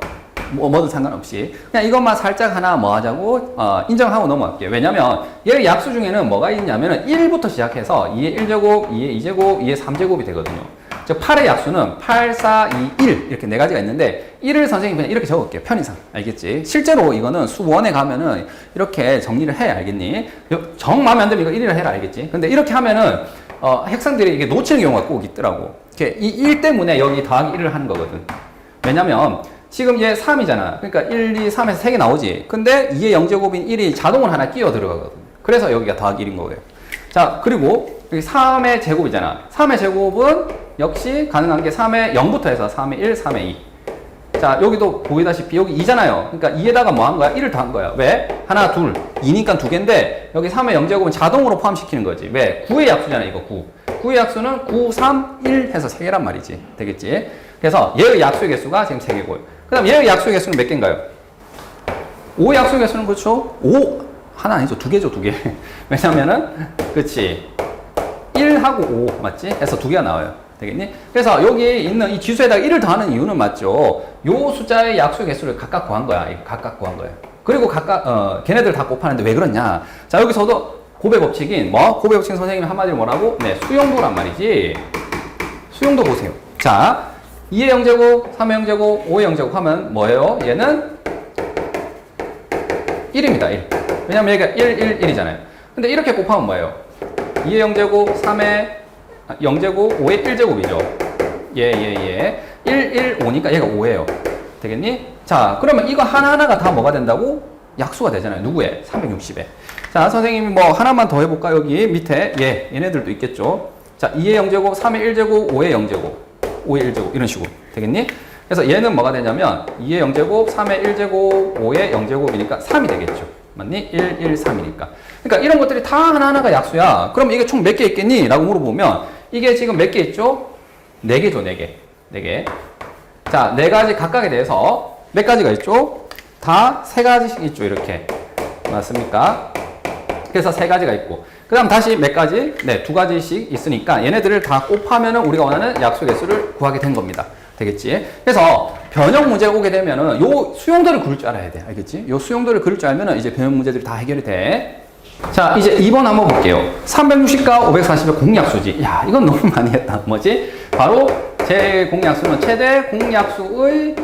뭐든 상관없이. 그냥 이것만 살짝 하나 뭐 하자고 인정하고 넘어갈게요. 왜냐면 얘 약수 중에는 뭐가 있냐면은 1부터 시작해서 2의 1제곱, 2의 2제곱, 2의 3제곱이 되거든요. 즉 8의 약수는 8, 4, 2, 1 이렇게 네 가지가 있는데 1을 선생님이 그냥 이렇게 적을게요. 편의상. 알겠지? 실제로 이거는 수원에 가면은 이렇게 정리를 해. 알겠니? 정 마음에 안 들면 이거 1이라 해라. 알겠지? 근데 이렇게 하면은 학생들이 이게 놓치는 경우가 꼭 있더라고. 이렇게 이 1 때문에 여기 더하기 1을 하는 거거든. 왜냐면 지금 얘 3이잖아. 그러니까 1, 2, 3에서 3개 나오지. 근데 2의 0제곱인 1이 자동으로 하나 끼어 들어가거든. 그래서 여기가 더하기 1인 거예요. 자, 그리고 여기 3의 제곱이잖아. 3의 제곱은 역시 가능한 게 3의 0부터 해서 3의 1, 3의 2. 자, 여기도 보이다시피 여기 2잖아요. 그러니까 2에다가 뭐 한 거야? 1을 더한 거야. 왜? 하나, 둘. 2니까 2개인데 여기 3의 0제곱은 자동으로 포함시키는 거지. 왜? 9의 약수잖아, 이거 9. 9의 약수는 9, 3, 1 해서 3개란 말이지. 되겠지? 그래서 얘의 약수의 개수가 지금 3개고요. 그 다음 얘의 약수의 개수는 몇 개인가요? 5의 약수의 개수는 그렇죠? 5, 하나 아니죠. 2개죠, 2개. 왜냐면은, 그렇지. 1하고 5, 맞지? 해서 2개가 나와요. 되겠니? 그래서 여기 있는 이 지수에다가 1을 더하는 이유는 맞죠. 요 숫자의 약수의 개수를 각각 구한 거야. 각각 구한 거예요. 그리고 각각, 걔네들 다 곱하는데 왜 그러냐. 자, 여기서도 곱의 법칙인, 곱의 법칙 선생님이 한마디로 뭐라고? 네, 수용도란 말이지. 수용도 보세요. 자, 2의 0제곱, 3의 0제곱, 5의 0제곱 하면 뭐예요? 얘는 1입니다, 1. 왜냐면 얘가 1, 1, 1이잖아요. 근데 이렇게 곱하면 뭐예요? 2의 0제곱, 3의 0제곱, 5의 1제곱이죠. 1, 1, 5니까 얘가 5예요. 되겠니? 자, 그러면 이거 하나하나가 다 뭐가 된다고? 약수가 되잖아요. 누구의? 360에. 자, 선생님이 뭐 하나만 더 해볼까? 여기 밑에 얘네들도 있겠죠. 자, 2의 0제곱, 3의 1제곱, 5의 0제곱, 5의 1제곱 이런 식으로 되겠니? 그래서 얘는 뭐가 되냐면 2의 0제곱, 3의 1제곱, 5의 0제곱이니까 3이 되겠죠. 맞니? 1, 1, 3이니까. 그러니까 이런 것들이 다 하나하나가 약수야. 그럼 이게 총 몇 개 있겠니? 라고 물어보면 이게 지금 몇 개 있죠? 4개죠, 4개. 4개. 자, 4가지 각각에 대해서 몇 가지가 있죠? 다 3가지씩 있죠, 이렇게. 맞습니까? 그래서 3가지가 있고. 그 다음 다시 몇 가지? 네, 2가지씩 있으니까 얘네들을 다 곱하면은 우리가 원하는 약수 개수를 구하게 된 겁니다. 되겠지? 그래서 변형 문제가 오게 되면은 요 수용도를 그릴 줄 알아야 돼. 알겠지? 요 수용도를 그릴 줄 알면은 이제 변형 문제들이 다 해결이 돼. 자, 이제 2번 한번 볼게요. 360과 540의 공약수지. 야, 이건 너무 많이 했다. 뭐지? 바로 제 공약수는 최대 공약수의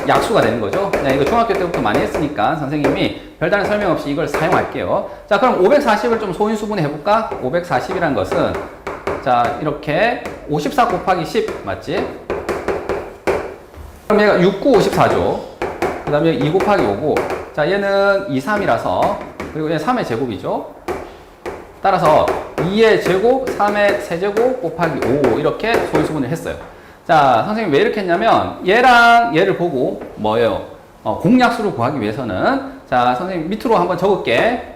약수가 되는 거죠. 네, 이거 중학교 때부터 많이 했으니까 선생님이 별다른 설명 없이 이걸 사용할게요. 자, 그럼 540을 좀 소인수분해 해볼까? 540이란 것은 자, 이렇게 54 곱하기 10 맞지? 그럼 얘가 6, 9, 54죠. 그 다음에 2 곱하기 5고, 자, 얘는 2, 3이라서, 그리고 얘는 3의 제곱이죠. 따라서 2의 제곱, 3의 세제곱 곱하기 5 이렇게 소인수분을 했어요. 자, 선생님 왜 이렇게 했냐면 얘랑 얘를 보고 뭐예요? 공약수를 구하기 위해서는 자, 선생님 밑으로 한번 적을게.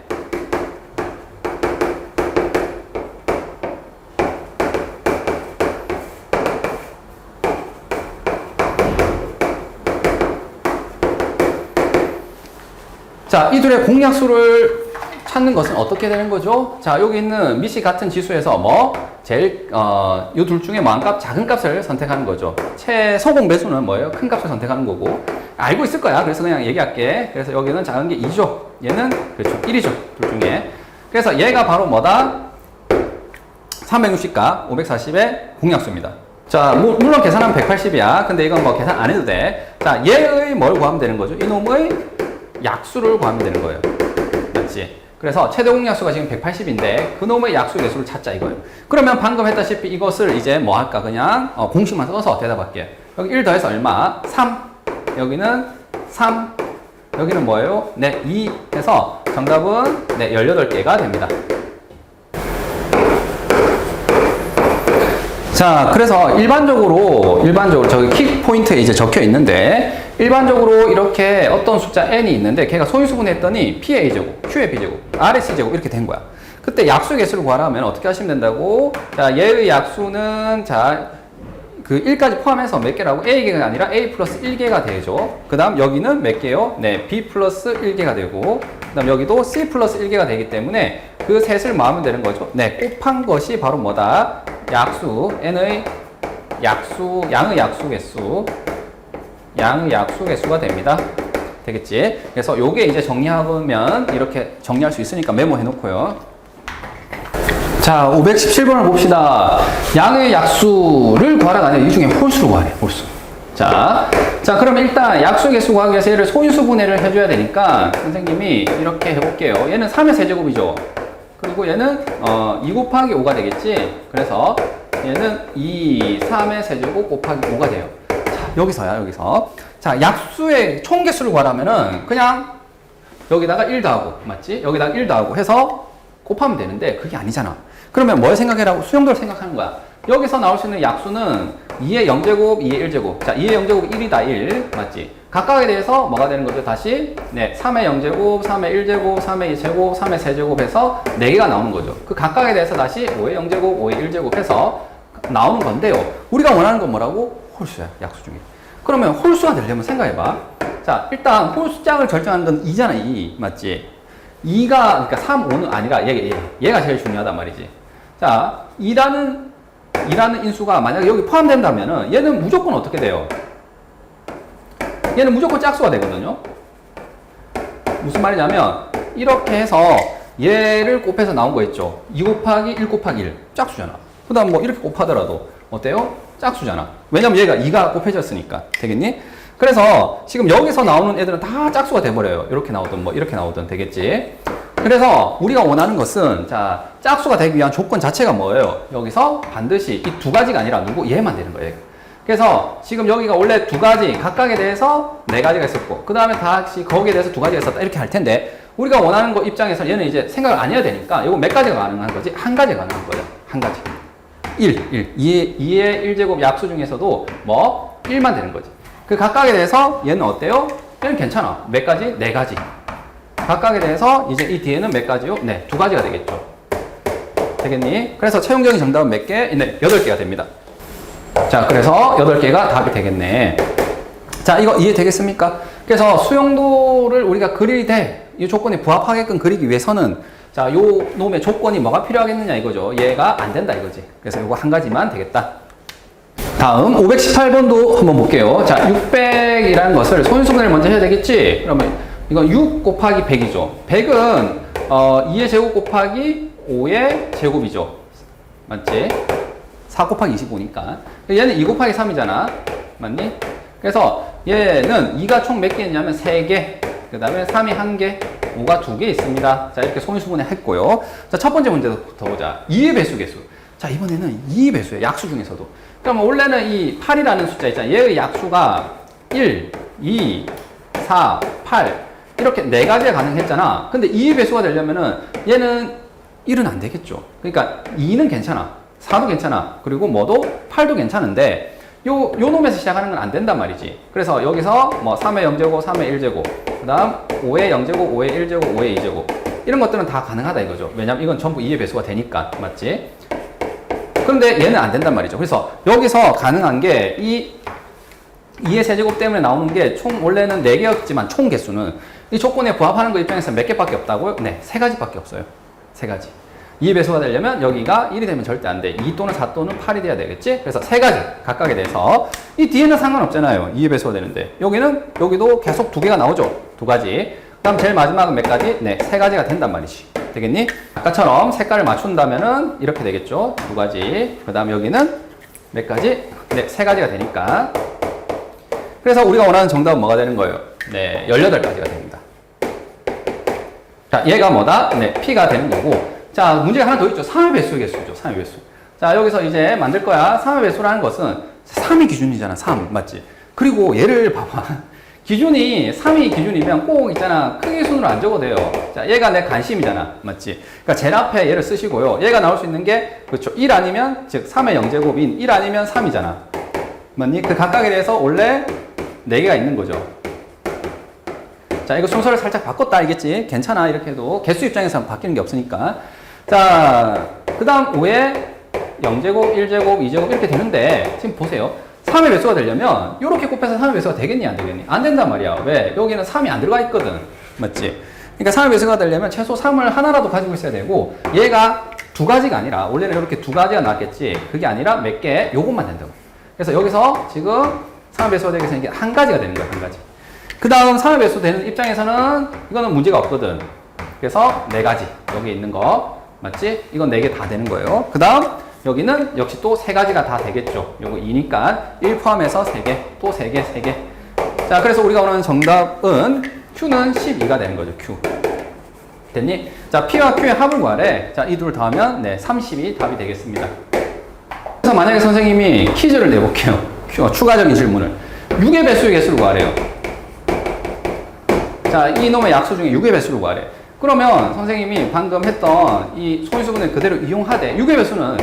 자, 이 둘의 공약수를 찾는 것은 어떻게 되는 거죠? 자, 여기 있는 밑이 같은 지수에서 뭐 제일 이 둘 중에 뭐한 값, 작은 값을 선택하는 거죠. 최소 공배수는 뭐예요? 큰 값을 선택하는 거고. 알고 있을 거야. 그래서 그냥 얘기할게. 그래서 여기는 작은 게 2죠. 얘는 그렇죠. 1이죠. 둘 중에. 그래서 얘가 바로 뭐다? 360과 540의 공약수입니다. 자, 물론 계산하면 180이야. 근데 이건 뭐 계산 안 해도 돼. 자, 얘의 뭘 구하면 되는 거죠? 이놈의 약수를 구하면 되는 거예요. 맞지? 그래서 최대 공약수가 지금 180인데 그놈의 약수 개수를 찾자 이거예요. 그러면 방금 했다시피 이것을 이제 뭐 할까? 그냥 공식만 써서 대답할게. 여기 1 더해서 얼마? 3. 여기는 3. 여기는 뭐예요? 네, 2 해서 정답은 네, 18개가 됩니다. 자, 그래서 일반적으로 저기 킥 포인트에 이제 적혀 있는데 일반적으로 이렇게 어떤 숫자 n이 있는데 걔가 소인수분했더니 p의 a제곱, q의 b제곱, r의 c제곱 이렇게 된 거야. 그때 약수 개수를 구하려면 어떻게 하시면 된다고? 자, 얘의 약수는 자, 그 1까지 포함해서 몇 개라고? a개가 아니라 a 플러스 1개가 되죠. 그 다음 여기는 몇 개요? 네, b 플러스 1개가 되고 그 다음 여기도 c 플러스 1개가 되기 때문에 그 셋을 모으면 되는 거죠. 네, 곱한 것이 바로 뭐다? 약수, n의 약수, 양의 약수 개수가 됩니다. 되겠지? 그래서 요게 이제 정리하면 이렇게 정리할 수 있으니까 메모해 놓고요. 자, 517번을 봅시다. 양의 약수를 구하라가 아니라 이 중에 홀수를 구하래, 홀수. 자, 그러면 일단 약수 개수 구하기 위해서 얘를 소인수분해를 해줘야 되니까 선생님이 이렇게 해볼게요. 얘는 3의 세제곱이죠. 그리고 얘는 2 곱하기 5가 되겠지. 그래서 얘는 2, 3의 세제곱 곱하기 5가 돼요. 자, 여기서. 자, 약수의 총 개수를 구하려면은 그냥 여기다가 1 더하고, 맞지? 여기다가 1 더하고 해서 곱하면 되는데 그게 아니잖아. 그러면 뭘 생각해라고? 수용도를 생각하는 거야. 여기서 나올 수 있는 약수는 2의 0제곱, 2의 1제곱. 자, 2의 0제곱 1이다, 1. 맞지? 각각에 대해서 뭐가 되는 거죠? 다시, 네, 3의 0제곱, 3의 1제곱, 3의 2제곱, 3의 세제곱 해서 4개가 나오는 거죠. 그 각각에 대해서 다시 5의 0제곱, 5의 1제곱 해서 나오는 건데요. 우리가 원하는 건 뭐라고? 홀수야, 약수 중에. 그러면 홀수가 되려면 생각해봐. 자, 일단 홀수장을 결정하는 건 2잖아, 2. 맞지? 2가, 그러니까 3, 5는 아니라 얘가 제일 중요하단 말이지. 자, 2라는 인수가 만약에 여기 포함된다면은 얘는 무조건 어떻게 돼요? 얘는 무조건 짝수가 되거든요. 무슨 말이냐면 이렇게 해서 얘를 곱해서 나온 거 있죠. 2 곱하기 1 곱하기 1 짝수잖아. 그 다음 뭐 이렇게 곱하더라도 어때요? 짝수잖아. 왜냐면 얘가 2가 곱해졌으니까. 되겠니? 그래서 지금 여기서 나오는 애들은 다 짝수가 돼버려요. 이렇게 나오든 뭐 이렇게 나오든 되겠지. 그래서 우리가 원하는 것은 자, 짝수가 되기 위한 조건 자체가 뭐예요? 여기서 반드시 이 두 가지가 아니라 누구? 얘만 되는 거예요. 그래서 지금 여기가 원래 두 가지, 각각에 대해서 네 가지가 있었고 그 다음에 다시 거기에 대해서 두 가지가 있었다 이렇게 할 텐데 우리가 원하는 거 입장에서 얘는 이제 생각을 안 해야 되니까 이거 몇 가지가 가능한 거지? 한 가지가 가능한 거죠. 한 가지. 2의 1제곱 약수 중에서도 뭐 1만 되는 거지. 그 각각에 대해서 얘는 어때요? 얘는 괜찮아. 몇 가지? 네 가지. 각각에 대해서 이제 이 뒤에는 몇 가지요? 네, 두 가지가 되겠죠. 되겠니? 그래서 최종적인 정답은 몇 개? 네, 8개가 됩니다. 자, 그래서 8개가 답이 되겠네. 자, 이거 이해되겠습니까? 그래서 수용도를 우리가 그릴 때 이 조건에 부합하게끔 그리기 위해서는 자, 요 놈의 조건이 뭐가 필요하겠느냐 이거죠. 얘가 안 된다 이거지. 그래서 이거 한 가지만 되겠다. 다음 518번도 한번 볼게요. 자, 600이라는 것을 소인수분해를 먼저 해야 되겠지? 그러면 이건 6 곱하기 100이죠. 100은 2의 제곱 곱하기 5의 제곱이죠. 맞지? 4 곱하기 25니까. 얘는 2 곱하기 3이잖아. 맞니? 그래서 얘는 2가 총 몇 개 있냐면 3개. 그 다음에 3이 1개, 5가 2개 있습니다. 자, 이렇게 소인수분해 했고요. 자, 첫 번째 문제부터 보자. 2의 배수 개수. 자, 이번에는 2의 배수예요. 약수 중에서도. 그러면 원래는 이 8이라는 숫자 있잖아요. 얘의 약수가 1, 2, 4, 8 이렇게 네 가지가 가능했잖아. 근데 2의 배수가 되려면은 얘는 1은 안 되겠죠. 그러니까 2는 괜찮아. 4도 괜찮아. 그리고 뭐도 8도 괜찮은데 요 놈에서 시작하는 건 안 된단 말이지. 그래서 여기서 뭐 3의 0제곱, 3의 1제곱, 그 다음 5의 0제곱, 5의 1제곱, 5의 2제곱 이런 것들은 다 가능하다 이거죠. 왜냐면 이건 전부 2의 배수가 되니까. 맞지? 그런데 얘는 안 된단 말이죠. 그래서 여기서 가능한 게 이 2의 세제곱 때문에 나오는 게 총 원래는 4개였지만 총 개수는 이 조건에 부합하는 거 입장에서 몇 개밖에 없다고요? 네, 세 가지밖에 없어요. 세 가지. 2의 배수가 되려면 여기가 1이 되면 절대 안 돼. 2 또는 4 또는 8이 돼야 되겠지? 그래서 세 가지 각각에 대해서 이 뒤에는 상관없잖아요. 2의 배수가 되는데 여기도 계속 두 개가 나오죠. 두 가지. 그 다음 제일 마지막은 몇 가지? 네, 세 가지가 된단 말이지. 되겠니? 아까처럼 색깔을 맞춘다면은 이렇게 되겠죠. 두 가지. 그 다음 여기는 몇 가지? 네, 세 가지가 되니까. 그래서 우리가 원하는 정답은 뭐가 되는 거예요? 네, 18가지가 됩니다. 자, 얘가 뭐다? 네, P가 되는 거고. 자, 문제가 하나 더 있죠. 3의 배수 개수죠. 3의 배수. 자, 여기서 이제 만들 거야. 3의 배수라는 것은 3이 기준이잖아. 3. 맞지? 그리고 얘를 봐봐. 기준이 3이 기준이면 꼭 있잖아. 크기 순으로 안 적어도 돼요. 자, 얘가 내 관심이잖아. 맞지? 그러니까 제일 앞에 얘를 쓰시고요. 얘가 나올 수 있는 게 그렇죠. 1 아니면 즉 3의 0제곱인 1 아니면 3이잖아. 맞니? 그 각각에 대해서 원래 4개가 있는 거죠. 자, 이거 순서를 살짝 바꿨다 알겠지? 괜찮아. 이렇게 해도 개수 입장에서는 바뀌는 게 없으니까. 자, 그 다음 5에 0제곱, 1제곱, 2제곱 이렇게 되는데 지금 보세요. 3의 배수가 되려면 이렇게 곱해서 3의 배수가 되겠니? 안 되겠니? 안 된단 말이야. 왜? 여기는 3이 안 들어가 있거든. 맞지? 그러니까 3의 배수가 되려면 최소 3을 하나라도 가지고 있어야 되고 얘가 두 가지가 아니라 원래는 이렇게 두 가지가 나왔겠지. 그게 아니라 몇 개? 요것만 된다고. 그래서 여기서 지금 3의 배수가 되기 위해서 이게 한 가지가 되는 거야. 한 가지. 그 다음 3의 배수 되는 입장에서는 이거는 문제가 없거든. 그래서 4가지. 여기 있는 거. 맞지? 이건 4개 다 되는 거예요. 그 다음 여기는 역시 또 3가지가 다 되겠죠. 요거 2니까 1 포함해서 3개, 또 3개, 3개. 자, 그래서 우리가 원하는 정답은 Q는 12가 되는 거죠. Q. 됐니? 자, P와 Q의 합을 구하래. 자, 이 둘을 더하면 네, 30이 답이 되겠습니다. 그래서 만약에 선생님이 퀴즈를 내볼게요. 추가적인 질문을. 6의 배수의 개수를 구하래요. 자, 이놈의 약수 중에 6의 배수를 구하래. 그러면 선생님이 방금 했던 이 소인수분을 그대로 이용하되 6의 배수는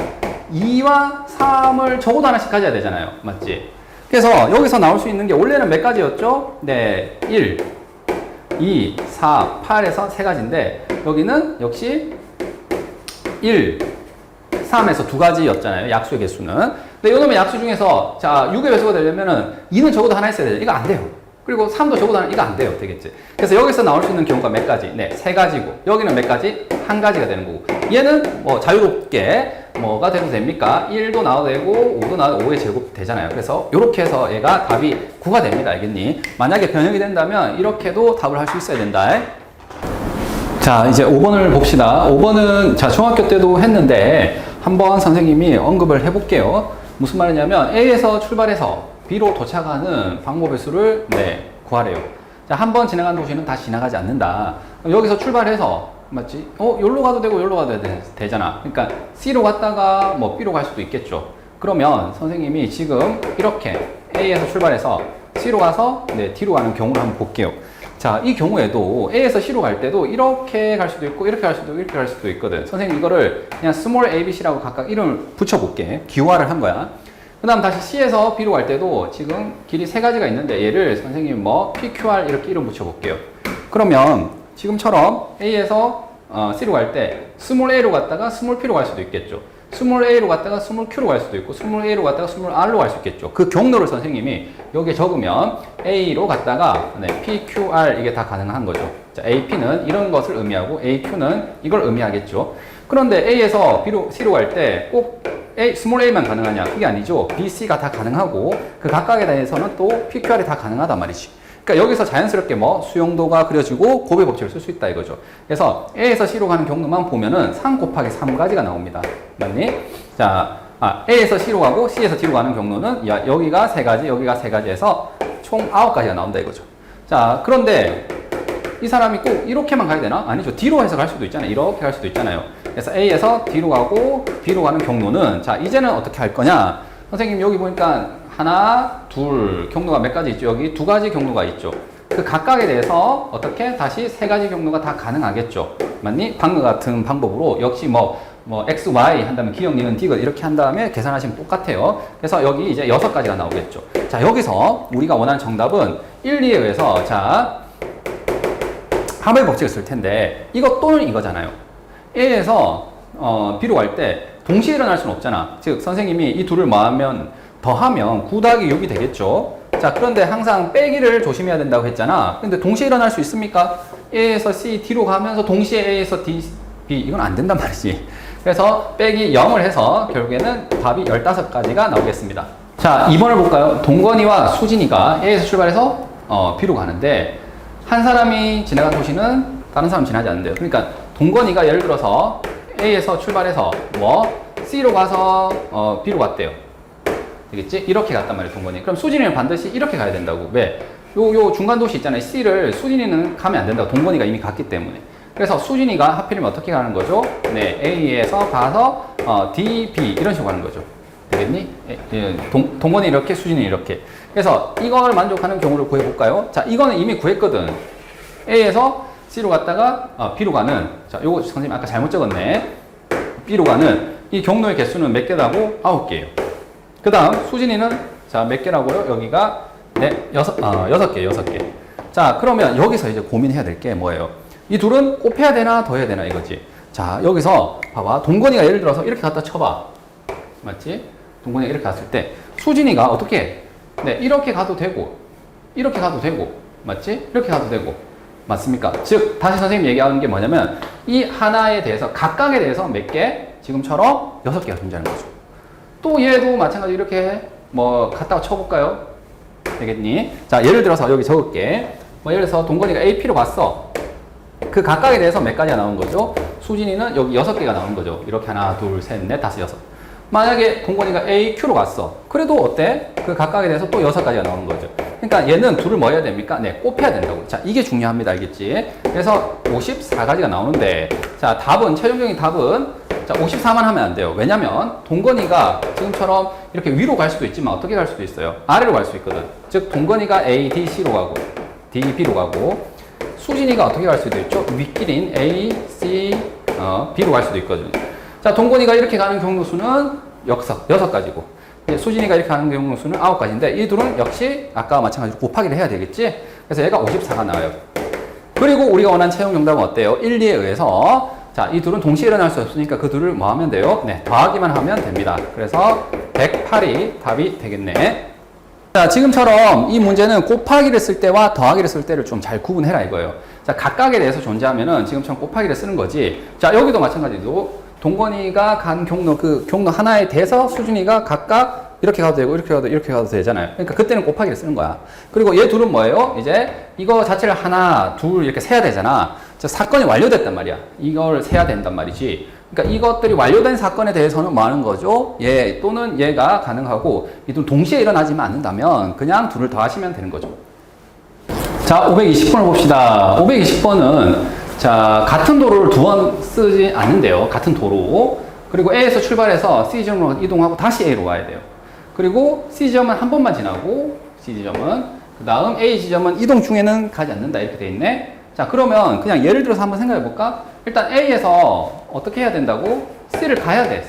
2와 3을 적어도 하나씩 가져야 되잖아요. 맞지? 그래서 여기서 나올 수 있는 게 원래는 몇 가지였죠? 네, 1, 2, 4, 8에서 3가지인데 여기는 역시 1, 3에서 2가지였잖아요. 약수의 개수는. 근데 이놈의 약수 중에서 자 6의 배수가 되려면은 2는 적어도 하나 있어야 돼요. 이거 안 돼요. 그리고 3도 적어도 하나 이거 안 돼요. 되겠지? 그래서 여기서 나올 수 있는 경우가 몇 가지? 네, 3가지고 여기는 몇 가지? 1가지가 되는 거고 얘는 뭐 자유롭게 뭐가 돼도 됩니까? 1도 나와도 되고 5도 나와도 5의 제곱 되잖아요. 그래서 이렇게 해서 얘가 답이 9가 됩니다. 알겠니? 만약에 변형이 된다면 이렇게도 답을 할 수 있어야 된다. 자, 이제 5번을 봅시다. 5번은 자 중학교 때도 했는데 한번 선생님이 언급을 해볼게요. 무슨 말이냐면 A에서 출발해서 B로 도착하는 방법의 수를 네, 구하래요. 자, 한 번 지나간 도시는 다시 지나가지 않는다. 여기서 출발해서 맞지? 여기로 가도 되고 여기로 가도 되잖아. 그러니까 C로 갔다가 뭐 B로 갈 수도 있겠죠. 그러면 선생님이 지금 이렇게 A에서 출발해서 C로 가서 네, D로 가는 경우를 한번 볼게요. 자, 이 경우에도 A에서 C로 갈 때도 이렇게 갈 수도 있고 이렇게 갈 수도 있고 이렇게 갈 수도 있거든. 선생님 이거를 그냥 스몰 ABC라고 각각 이름을 붙여볼게. 기화를 한 거야. 그 다음 다시 C에서 B로 갈 때도 지금 길이 3가지가 있는데 얘를 선생님이 뭐 PQR 이렇게 이름 붙여볼게요. 그러면 지금처럼 A에서 C로 갈 때 스몰 A로 갔다가 스몰 P로 갈 수도 있겠죠. 스몰 A로 갔다가 스몰 Q로 갈 수도 있고 스몰 A로 갔다가 스몰 R로 갈 수 있겠죠. 그 경로를 선생님이 여기에 적으면 A로 갔다가 네, PQR 이게 다 가능한 거죠. 자, AP는 이런 것을 의미하고 AQ는 이걸 의미하겠죠. 그런데 A에서 B로, C로 갈 때 꼭 스몰 a만 가능하냐? 그게 아니죠. B, C가 다 가능하고 그 각각에 대해서는 또 PQR이 다 가능하단 말이지. 그러니까 여기서 자연스럽게 뭐 수용도가 그려지고 곱의 법칙을 쓸 수 있다 이거죠. 그래서 A에서 C로 가는 경로만 보면은 3 곱하기 3가지가 나옵니다. 맞니? 자, A에서 C로 가고 C에서 D로 가는 경로는 여기가 3가지, 여기가 3가지 해서 총 9가지가 나온다 이거죠. 자, 그런데 이 사람이 꼭 이렇게만 가야 되나? 아니죠. D로 해서 갈 수도 있잖아요. 이렇게 갈 수도 있잖아요. 그래서 A에서 D로 가고 B로 가는 경로는 자 이제는 어떻게 할 거냐? 선생님 여기 보니까 하나, 둘 경로가 몇 가지 있죠? 여기 2가지 경로가 있죠. 그 각각에 대해서 어떻게 다시 3가지 경로가 다 가능하겠죠. 맞니? 방금 같은 방법으로 역시 뭐 X, Y 한다면 기억, 니은, 디귿 이렇게 한 다음에 계산하시면 똑같아요. 그래서 여기 이제 6가지가 나오겠죠. 자 여기서 우리가 원하는 정답은 1, 2에 의해서 자 합의 법칙을 쓸 텐데 이거 또는 이거잖아요. A에서 B로 갈 때 동시에 일어날 수는 없잖아. 즉 선생님이 이 둘을 더하면 9 더하기 6이 되겠죠. 자, 그런데 항상 빼기를 조심해야 된다고 했잖아. 근데 동시에 일어날 수 있습니까? A에서 C, D로 가면서 동시에 A에서 D, B. 이건 안 된단 말이지. 그래서 빼기 0을 해서 결국에는 답이 15가지가 나오겠습니다. 자, 2번을 볼까요? 동건이와 수진이가 A에서 출발해서 B로 가는데 한 사람이 지나간 도시는 다른 사람 지나지 않는데요. 그러니까 동건이가 예를 들어서 A에서 출발해서 C로 가서 B로 갔대요. 되겠지? 이렇게 갔단 말이에요, 동건이. 그럼 수진이는 반드시 이렇게 가야 된다고. 왜? 요 중간 도시 있잖아요. C를 수진이는 가면 안 된다고. 동건이가 이미 갔기 때문에. 그래서 수진이가 하필이면 어떻게 가는 거죠? 네, A에서 가서 D, B 이런 식으로 가는 거죠. 되겠니? 동건이 이렇게, 수진이 이렇게. 그래서 이걸 만족하는 경우를 구해볼까요? 자, 이거는 이미 구했거든. A에서 C로 갔다가 B로 가는, 자, 요거 선생님 아까 잘못 적었네. B로 가는 이 경로의 개수는 몇 개라고? 9개예요. 그 다음 수진이는 자, 몇 개라고요? 여기가 네, 6개. 자, 그러면 여기서 이제 고민해야 될 게 뭐예요? 이 둘은 곱해야 되나 더해야 되나 이거지. 자, 여기서 봐봐. 동건이가 예를 들어서 이렇게 갖다 쳐봐. 맞지? 동건이가 이렇게 갔을 때 수진이가 어떻게 해? 네, 이렇게 가도 되고 이렇게 가도 되고 맞지? 이렇게 가도 되고 맞습니까? 즉 다시 선생님 얘기하는 게 뭐냐면 이 하나에 대해서 각각에 대해서 몇 개? 지금처럼 6개가 존재하는 거죠. 또 얘도 마찬가지로 이렇게 갖다가 쳐볼까요? 되겠니? 자, 예를 들어서 여기 적을게. 예를 들어서 동건이가 AP로 갔어. 그 각각에 대해서 몇 가지가 나온 거죠? 수진이는 여기 6개가 나온 거죠. 이렇게 하나, 둘, 셋, 넷, 다섯, 여섯. 만약에 동건이가 AQ로 갔어. 그래도 어때? 그 각각에 대해서 또 6가지가 나오는 거죠. 그러니까 얘는 둘을 뭐 해야 됩니까? 네, 곱해야 된다고. 자, 이게 중요합니다. 알겠지? 그래서 54가지가 나오는데, 자, 최종적인 답은, 자, 54만 하면 안 돼요. 왜냐면, 동건이가 지금처럼 이렇게 위로 갈 수도 있지만 어떻게 갈 수도 있어요? 아래로 갈 수 있거든. 즉, 동건이가 A, D, C로 가고, D, B로 가고, 수진이가 어떻게 갈 수도 있죠? 윗길인 A, C, B로 갈 수도 있거든. 자, 동건이가 이렇게 가는 경로 수는 6가지고, 수진이가 이렇게 가는 경우 수는 9가지인데, 이 둘은 역시 아까와 마찬가지로 곱하기를 해야 되겠지? 그래서 얘가 54가 나와요. 그리고 우리가 원하는 최종 정답은 어때요? 1, 2에 의해서, 자, 이 둘은 동시에 일어날 수 없으니까 그 둘을 뭐 하면 돼요? 네, 더하기만 하면 됩니다. 그래서 108이 답이 되겠네. 자, 지금처럼 이 문제는 곱하기를 쓸 때와 더하기를 쓸 때를 좀 잘 구분해라 이거예요. 자, 각각에 대해서 존재하면은 지금처럼 곱하기를 쓰는 거지. 자, 여기도 마찬가지로 동건이가 간 경로, 그 경로 하나에 대해서 수진이가 각각 이렇게 가도 되고 이렇게 가도 되잖아요. 그러니까 그때는 곱하기를 쓰는 거야. 그리고 얘 둘은 뭐예요? 이제 이거 자체를 하나, 둘 이렇게 세야 되잖아. 자, 사건이 완료됐단 말이야. 이걸 세야 된단 말이지. 그러니까 이것들이 완료된 사건에 대해서는 뭐 하는 거죠? 얘 또는 얘가 가능하고 이 둘 동시에 일어나지만 않는다면 그냥 둘을 더하시면 되는 거죠. 자, 520번을 봅시다. 520번은 자, 같은 도로를 두 번 쓰지 않는데요. 같은 도로. 그리고 A에서 출발해서 C지점으로 이동하고 다시 A로 와야 돼요. 그리고 C지점은 한 번만 지나고 C지점은 그 다음 A지점은 이동 중에는 가지 않는다 이렇게 돼 있네. 자, 그러면 그냥 예를 들어서 한번 생각해 볼까? 일단 A에서 어떻게 해야 된다고? C를 가야 돼,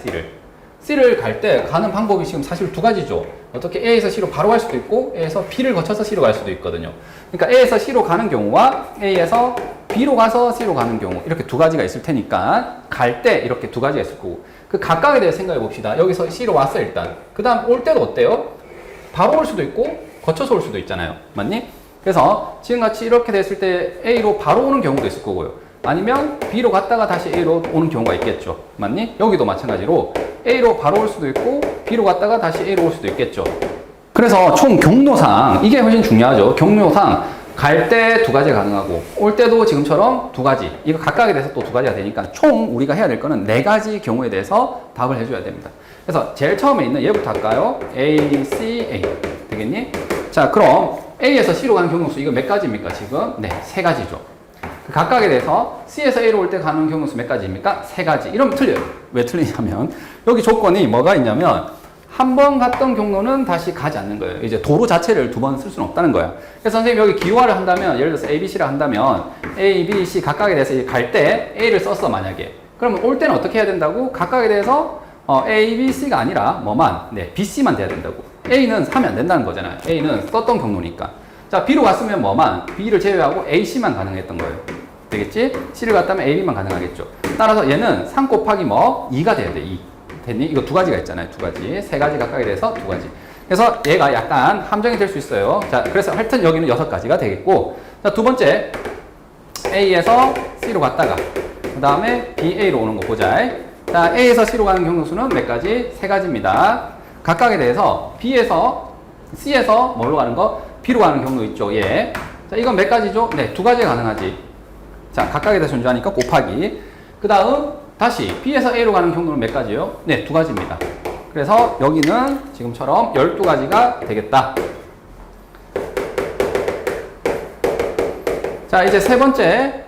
C를 갈 때 가는 방법이 지금 사실 두 가지죠. 어떻게 A에서 C로 바로 갈 수도 있고 A에서 B를 거쳐서 C로 갈 수도 있거든요. 그러니까 A에서 C로 가는 경우와 A에서 B로 가서 C로 가는 경우 이렇게 두 가지가 있을 테니까 갈 때 이렇게 두 가지가 있을 거고 그 각각에 대해 생각해 봅시다. 여기서 C로 왔어 일단. 그 다음 올 때도 어때요? 바로 올 수도 있고 거쳐서 올 수도 있잖아요. 맞니? 그래서 지금같이 이렇게 됐을 때 A로 바로 오는 경우도 있을 거고요. 아니면 B로 갔다가 다시 A로 오는 경우가 있겠죠. 맞니? 여기도 마찬가지로 A로 바로 올 수도 있고 B로 갔다가 다시 A로 올 수도 있겠죠. 그래서 총 경로상 이게 훨씬 중요하죠. 경로상 갈 때 두 가지가 가능하고 올 때도 지금처럼 두 가지. 이거 각각에 대해서 또 두 가지가 되니까 총 우리가 해야 될 거는 네 가지 경우에 대해서 답을 해줘야 됩니다. 그래서 제일 처음에 있는 얘부터 할까요? A, C, A 되겠니? 자, 그럼 A에서 C로 가는 경로수 이거 몇 가지입니까 지금? 네, 세 가지죠. 그 각각에 대해서 C에서 A로 올 때 가는 경로수 몇 가지입니까? 세 가지. 이러면 틀려요. 왜 틀리냐면 여기 조건이 뭐가 있냐면 한 번 갔던 경로는 다시 가지 않는 거예요. 이제 도로 자체를 두 번 쓸 수는 없다는 거야. 그래서 선생님 여기 기호화를 한다면 예를 들어서 A, B, C를 한다면 A, B, C 각각에 대해서 갈 때 A를 썼어 만약에. 그러면 올 때는 어떻게 해야 된다고? 각각에 대해서 A, B, C가 아니라 뭐만? 네, B, C만 돼야 된다고. A는 하면 안 된다는 거잖아요. A는 썼던 경로니까. 자, B로 갔으면 뭐만? B를 제외하고 A, C만 가능했던 거예요. 되겠지? C를 갔다면 A, B만 가능하겠죠. 따라서 얘는 3 곱하기 2가 돼야 돼. 2. 됐니? 이거 두 가지가 있잖아요. 두 가지. 세 가지 각각에 대해서 두 가지. 그래서 얘가 약간 함정이 될 수 있어요. 자, 그래서 하여튼 여기는 6가지가 되겠고, 자, 두 번째 A에서 C로 갔다가 그 다음에 BA로 오는 거 보자. 자, A에서 C로 가는 경로수는 몇 가지? 3가지입니다. 각각에 대해서 B에서 C에서 뭘로 가는 거? B로 가는 경로 있죠. 예. 자, 이건 몇 가지죠? 네, 2가지가 가능하지. 자, 각각에 대해서 존재하니까 곱하기. 그 다음 다시 B에서 A로 가는 경로는 몇 가지요? 네, 2가지입니다. 그래서 여기는 지금처럼 12가지가 되겠다. 자, 이제 세 번째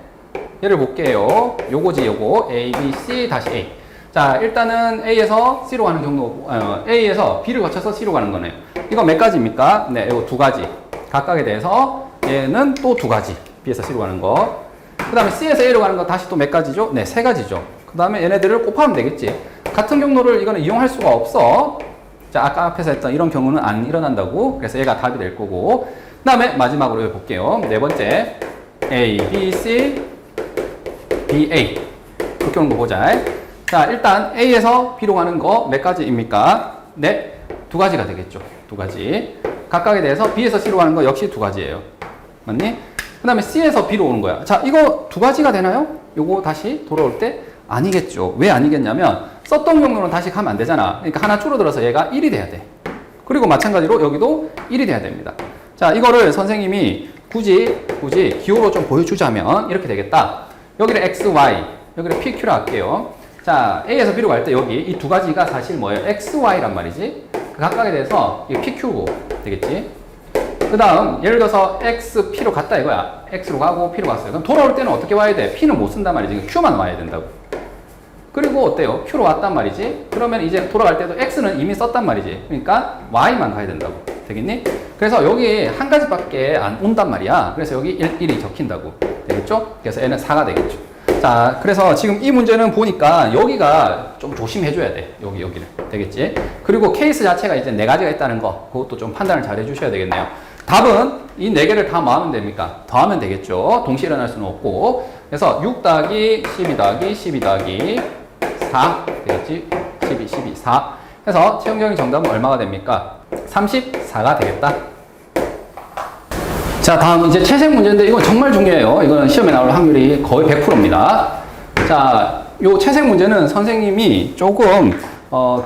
얘를 볼게요. 요거지, 요거. A, B, C, 다시 A. 자, 일단은 A에서 C로 가는 경로, A에서 B를 거쳐서 C로 가는 거네요. 이거 몇 가지입니까? 네, 이거 2가지. 각각에 대해서 얘는 또 2가지. B에서 C로 가는 거. 그 다음에 C에서 A로 가는 거 다시 또 몇 가지죠? 네, 3가지죠. 그 다음에 얘네들을 곱하면 되겠지. 같은 경로를 이거는 이용할 수가 없어. 자, 아까 앞에서 했던 이런 경우는 안 일어난다고. 그래서 얘가 답이 될 거고. 그 다음에 마지막으로 볼게요. 네 번째. A, B, C, B, A. 그렇게 오는 거 보자. 자, 일단 A에서 B로 가는 거 몇 가지입니까? 네, 2가지가 되겠죠. 2가지. 각각에 대해서 B에서 C로 가는 거 역시 2가지예요. 맞니? 그 다음에 C에서 B로 오는 거야. 자, 이거 2가지가 되나요? 요거 다시 돌아올 때 아니겠죠. 왜 아니겠냐면 썼던 경로는 다시 가면 안 되잖아. 그러니까 하나 줄어들어서 얘가 1이 돼야 돼. 그리고 마찬가지로 여기도 1이 돼야 됩니다. 자, 이거를 선생님이 굳이 기호로 좀 보여주자면 이렇게 되겠다. 여기를 X, Y, 여기를 P, Q로 할게요. 자, A에서 B로 갈 때 여기 이 2가지가 사실 뭐예요? X, Y란 말이지. 그 각각에 대해서 이게 P, Q고 되겠지. 그 다음 예를 들어서 X, P로 갔다 이거야. X로 가고 P로 갔어요. 그럼 돌아올 때는 어떻게 와야 돼? P는 못 쓴단 말이지. Q만 와야 된다고. 그리고 어때요? Q로 왔단 말이지. 그러면 이제 돌아갈 때도 X는 이미 썼단 말이지. 그러니까 Y만 가야 된다고. 되겠니? 그래서 여기 한 가지밖에 안 온단 말이야. 그래서 여기 1이 적힌다고. 되겠죠? 그래서 얘는 4가 되겠죠. 자, 그래서 지금 이 문제는 보니까 여기가 좀 조심해줘야 돼. 여기를. 되겠지? 그리고 케이스 자체가 이제 4가지가 있다는 거. 그것도 좀 판단을 잘 해주셔야 되겠네요. 답은 이 4개를 다 뭐 하면 됩니까? 더하면 되겠죠. 동시에 일어날 수는 없고. 그래서 6 더하기 12 더하기 12 더하기 4 되겠지? 12, 4. 해서 최종적인 정답은 얼마가 됩니까? 34가 되겠다. 자, 다음 이제 채색 문제인데 이건 정말 중요해요. 이거는 시험에 나올 확률이 거의 100%입니다. 자, 요 채색 문제는 선생님이 조금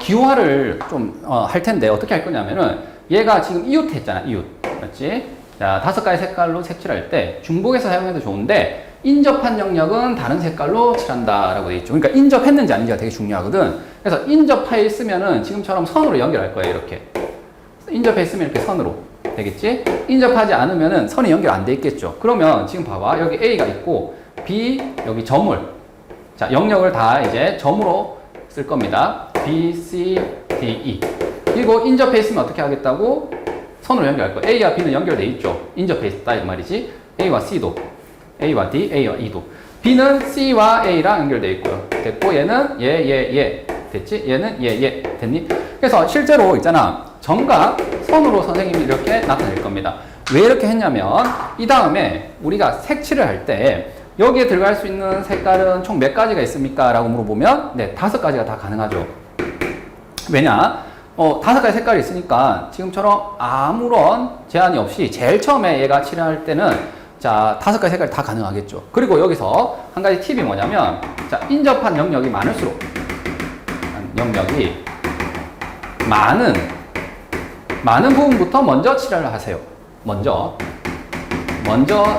기호화를 좀 할 텐데 어떻게 할 거냐면은 얘가 지금 이웃 했잖아. 이웃. 맞지? 자, 5가지 색깔로 색칠할 때 중복해서 사용해도 좋은데 인접한 영역은 다른 색깔로 칠한다라고 되어 있죠. 그러니까 인접했는지 아닌지가 되게 중요하거든. 그래서 인접해 있으면은 지금처럼 선으로 연결할 거예요. 이렇게. 인접해 있으면 이렇게 선으로. 되겠지? 인접하지 않으면은 선이 연결 안 돼 있겠죠. 그러면 지금 봐봐. 여기 A가 있고 B 여기 점을 자, 영역을 다 이제 점으로 쓸 겁니다. B, C, D, E. 그리고 인접해 있으면 어떻게 하겠다고? 선으로 연결할 거예요. A와 B는 연결돼 있죠. 인접해 있다 이 말이지. A와 C도 A와 D, A와 E도. B는 C와 A랑 연결돼 있고요. 됐고 얘는 얘. 됐지? 얘는 얘. 됐니? 그래서 실제로 있잖아. 점과 선으로 선생님이 이렇게 나타낼 겁니다. 왜 이렇게 했냐면 이 다음에 우리가 색칠을 할 때 여기에 들어갈 수 있는 색깔은 총 몇 가지가 있습니까? 라고 물어보면 네, 5가지가 다 가능하죠. 왜냐? 5가지 색깔이 있으니까 지금처럼 아무런 제한이 없이 제일 처음에 얘가 칠할 때는 자, 5가지 색깔이 다 가능하겠죠. 그리고 여기서 한 가지 팁이 뭐냐면 자, 인접한 영역이 많을수록 영역이 많은 부분부터 먼저 칠을 하세요. 먼저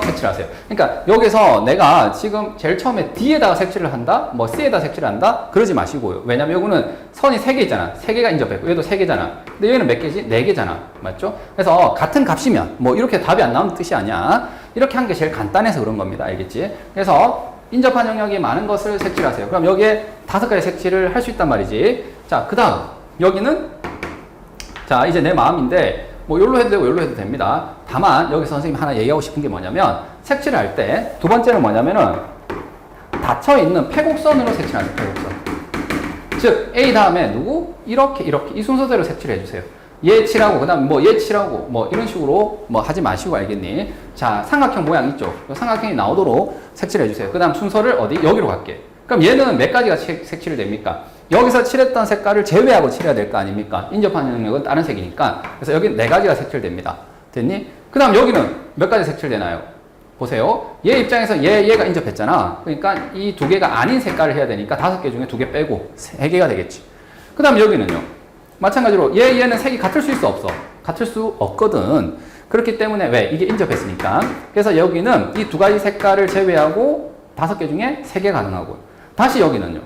색칠하세요. 그러니까 여기서 내가 지금 제일 처음에 D에다가 색칠을 한다, 뭐 C에다 색칠을 한다, 그러지 마시고요. 왜냐면 이거는 선이 3개 있잖아. 3개가 인접했고, 얘도 3개잖아. 근데 얘는 몇 개지? 4개잖아. 맞죠? 그래서 같은 값이면, 뭐 이렇게 답이 안 나오는 뜻이 아니야. 이렇게 한 게 제일 간단해서 그런 겁니다. 알겠지? 그래서 인접한 영역이 많은 것을 색칠하세요. 그럼 여기에 5가지 색칠을 할 수 있단 말이지. 자, 그 다음, 여기는 자, 이제 내 마음인데, 뭐, 요로 해도 되고, 요로 해도 됩니다. 다만, 여기서 선생님이 하나 얘기하고 싶은 게 뭐냐면, 색칠을 할 때, 두 번째는 뭐냐면은, 닫혀있는 패곡선으로 색칠하는 패곡선. 즉, A 다음에 누구? 이렇게, 이 순서대로 색칠을 해주세요. 얘 칠하고, 그 다음에 뭐, 얘 칠하고, 뭐, 이런 식으로 뭐 하지 마시고 알겠니? 자, 삼각형 모양 있죠? 삼각형이 나오도록 색칠해주세요. 그 다음 순서를 어디? 여기로 갈게. 그럼 얘는 몇 가지가 색칠이 됩니까? 여기서 칠했던 색깔을 제외하고 칠해야 될 거 아닙니까? 인접하는 영역은 다른 색이니까. 그래서 여기 네 가지가 색칠됩니다. 됐니? 그 다음 여기는 몇 가지 색칠되나요? 보세요. 얘 입장에서 얘가 인접했잖아. 그러니까 이 두 개가 아닌 색깔을 해야 되니까 5개 중에 2개 빼고 3개가 되겠지. 그 다음 여기는요. 마찬가지로 얘는 색이 같을 수 있어 없어? 같을 수 없거든. 그렇기 때문에 왜? 이게 인접했으니까. 그래서 여기는 이 두 가지 색깔을 제외하고 5개 중에 3개 가능하고. 다시 여기는요.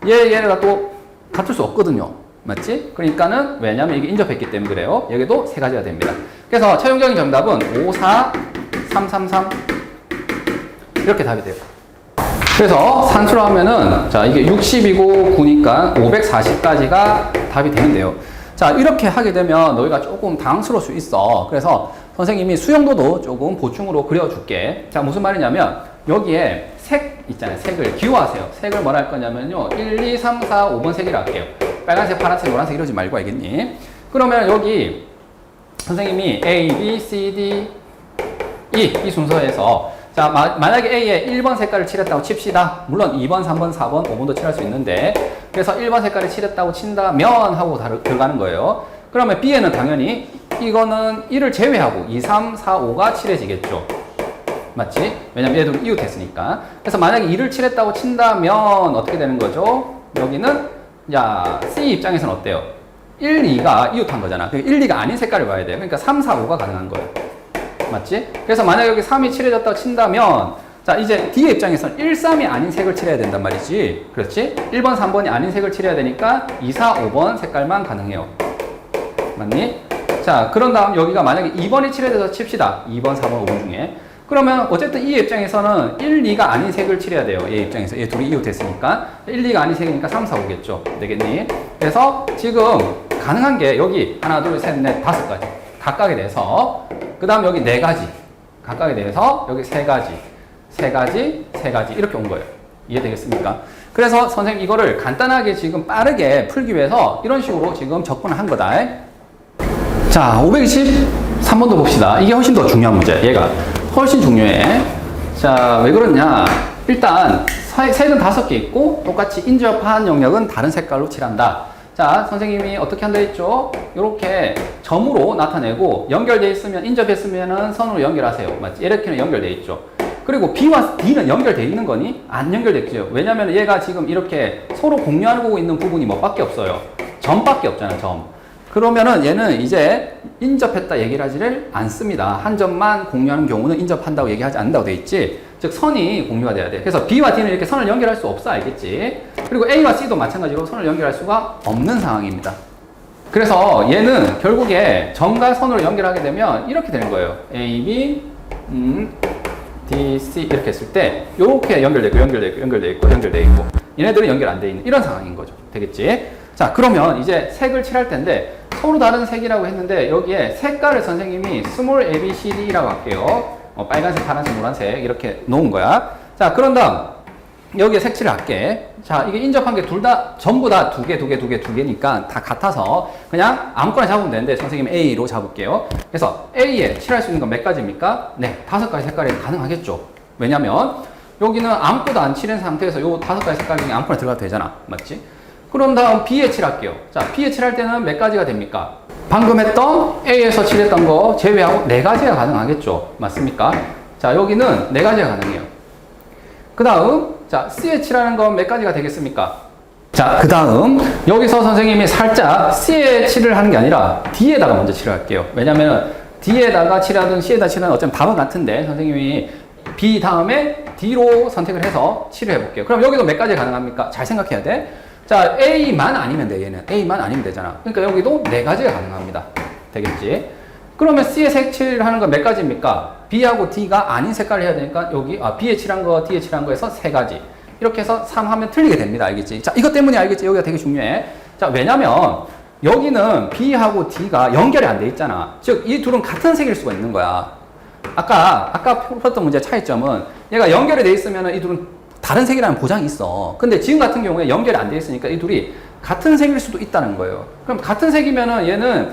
얘가 또 같을 수 없거든요. 맞지? 그러니까는 왜냐면 이게 인접했기 때문에 그래요. 여기도 3가지가 됩니다. 그래서 최종적인 정답은 5, 4, 3, 3, 3 이렇게 답이 돼요. 그래서 산수로 하면은 자 이게 60이고 9니까 540까지가 답이 되는데요. 자 이렇게 하게 되면 너희가 조금 당황스러울 수 있어. 그래서 선생님이 수영도도 조금 보충으로 그려줄게. 자 무슨 말이냐면 여기에 색 있잖아요. 색을 기호하세요. 색을 뭐라 할 거냐면요. 1, 2, 3, 4, 5번 색이라 할게요. 빨간색, 파란색, 노란색 이러지 말고 알겠니? 그러면 여기 선생님이 A, B, C, D, 이 순서에서 자 만약에 A에 1번 색깔을 칠했다고 칩시다. 물론 2번, 3번, 4번, 5번도 칠할 수 있는데 그래서 1번 색깔을 칠했다고 친다면 하고 들어가는 거예요. 그러면 B에는 당연히 이거는 1을 제외하고 2, 3, 4, 5가 칠해지겠죠. 맞지? 왜냐면 얘도 이웃했으니까. 그래서 만약에 2를 칠했다고 친다면 어떻게 되는 거죠? 여기는 야 C 입장에서는 어때요? 1, 2가 이웃한 거잖아. 1, 2가 아닌 색깔을 봐야 돼요. 그러니까 3, 4, 5가 가능한 거예요. 맞지? 그래서 만약 여기 3이 칠해졌다고 친다면 자 이제 D의 입장에서는 1, 3이 아닌 색을 칠해야 된단 말이지. 그렇지? 1번, 3번이 아닌 색을 칠해야 되니까 2, 4, 5번 색깔만 가능해요. 맞니? 자 그런 다음 여기가 만약에 2번이 칠해져서 칩시다. 2번, 4번, 5번 중에 그러면 어쨌든 이 입장에서는 1, 2가 아닌 색을 칠해야 돼요. 얘 입장에서. 얘 둘이 이웃했으니까. 1, 2가 아닌 색이니까 3, 4, 5겠죠. 되겠니? 그래서 지금 가능한 게 여기 하나, 둘, 셋, 넷, 5가지. 각각에 대해서. 그 다음 여기 4가지. 각각에 대해서 여기 3가지. 3가지, 3가지. 이렇게 온 거예요. 이해되겠습니까? 그래서 선생님 이거를 간단하게 지금 빠르게 풀기 위해서 이런 식으로 지금 접근을 한 거다. 자, 523번도 봅시다. 이게 훨씬 더 중요한 문제. 얘가. 훨씬 중요해. 자, 왜 그러냐. 일단, 색은 5개 있고, 똑같이 인접한 영역은 다른 색깔로 칠한다. 자, 선생님이 어떻게 한다 했죠? 이렇게 점으로 나타내고, 연결되어 있으면, 인접했으면 선으로 연결하세요. 맞지? 이렇게는 연결되어 있죠. 그리고 B와 D는 연결되어 있는 거니? 안 연결되어 있죠. 왜냐면 얘가 지금 이렇게 서로 공유하고 있는 부분이 뭐밖에 없어요. 점밖에 없잖아요, 점. 그러면은 얘는 이제 인접했다 얘기를 하지를 않습니다. 한 점만 공유하는 경우는 인접한다고 얘기하지 않는다고 돼 있지. 즉 선이 공유가 돼야 돼. 그래서 B와 D는 이렇게 선을 연결할 수 없어. 알겠지? 그리고 A와 C도 마찬가지로 선을 연결할 수가 없는 상황입니다. 그래서 얘는 결국에 점과 선으로 연결하게 되면 이렇게 되는 거예요. A, B, D, C 이렇게 했을 때 이렇게 연결돼 있고 얘네들은 연결 안 돼 있는 이런 상황인 거죠. 되겠지? 자 그러면 이제 색을 칠할 텐데 서로 다른 색이라고 했는데 여기에 색깔을 선생님이 스몰 A, B, C, D라고 할게요. 빨간색, 파란색, 노란색 이렇게 놓은 거야. 자 그런 다음 여기에 색칠을 할게. 자 이게 인접한 게 전부 다 두 개니까 다 같아서 그냥 아무거나 잡으면 되는데 선생님 A로 잡을게요. 그래서 A에 칠할 수 있는 건 몇 가지입니까? 네, 5가지 색깔이 가능하겠죠. 왜냐면 여기는 아무것도 안 칠한 상태에서 요 5가지 색깔 중에 아무거나 들어가도 되잖아. 맞지? 그런 다음 B에 칠할게요. 자, B에 칠할 때는 몇 가지가 됩니까? 방금 했던 A에서 칠했던 거 제외하고 4가지가 가능하겠죠. 맞습니까? 자, 여기는 4가지가 가능해요. 그 다음, 자, C에 칠하는 건 몇 가지가 되겠습니까? 자, 그 다음, 여기서 선생님이 살짝 C에 칠을 하는 게 아니라 D에다가 먼저 칠을 할게요. 왜냐면 D에다가 칠하든 C에다 칠하든 어차피 답은 같은데 선생님이 B 다음에 D로 선택을 해서 칠을 해볼게요. 그럼 여기도 몇 가지 가능합니까? 잘 생각해야 돼. 자, A만 아니면 돼, 얘는. A만 아니면 되잖아. 그러니까 여기도 4가지가 가능합니다. 되겠지? 그러면 C에 색칠 하는 건 몇 가지입니까? B하고 D가 아닌 색깔을 해야 되니까 여기, B에 칠한 거, D에 칠한 거에서 3가지. 이렇게 해서 3 하면 틀리게 됩니다. 알겠지? 자, 이것 때문에 알겠지? 여기가 되게 중요해. 자, 왜냐면 여기는 B하고 D가 연결이 안 돼 있잖아. 즉, 이 둘은 같은 색일 수가 있는 거야. 아까 풀었던 문제 차이점은 얘가 연결이 돼 있으면 이 둘은 다른 색이라는 보장이 있어. 근데 지금 같은 경우에 연결이 안 돼 있으니까 이 둘이 같은 색일 수도 있다는 거예요. 그럼 같은 색이면은 얘는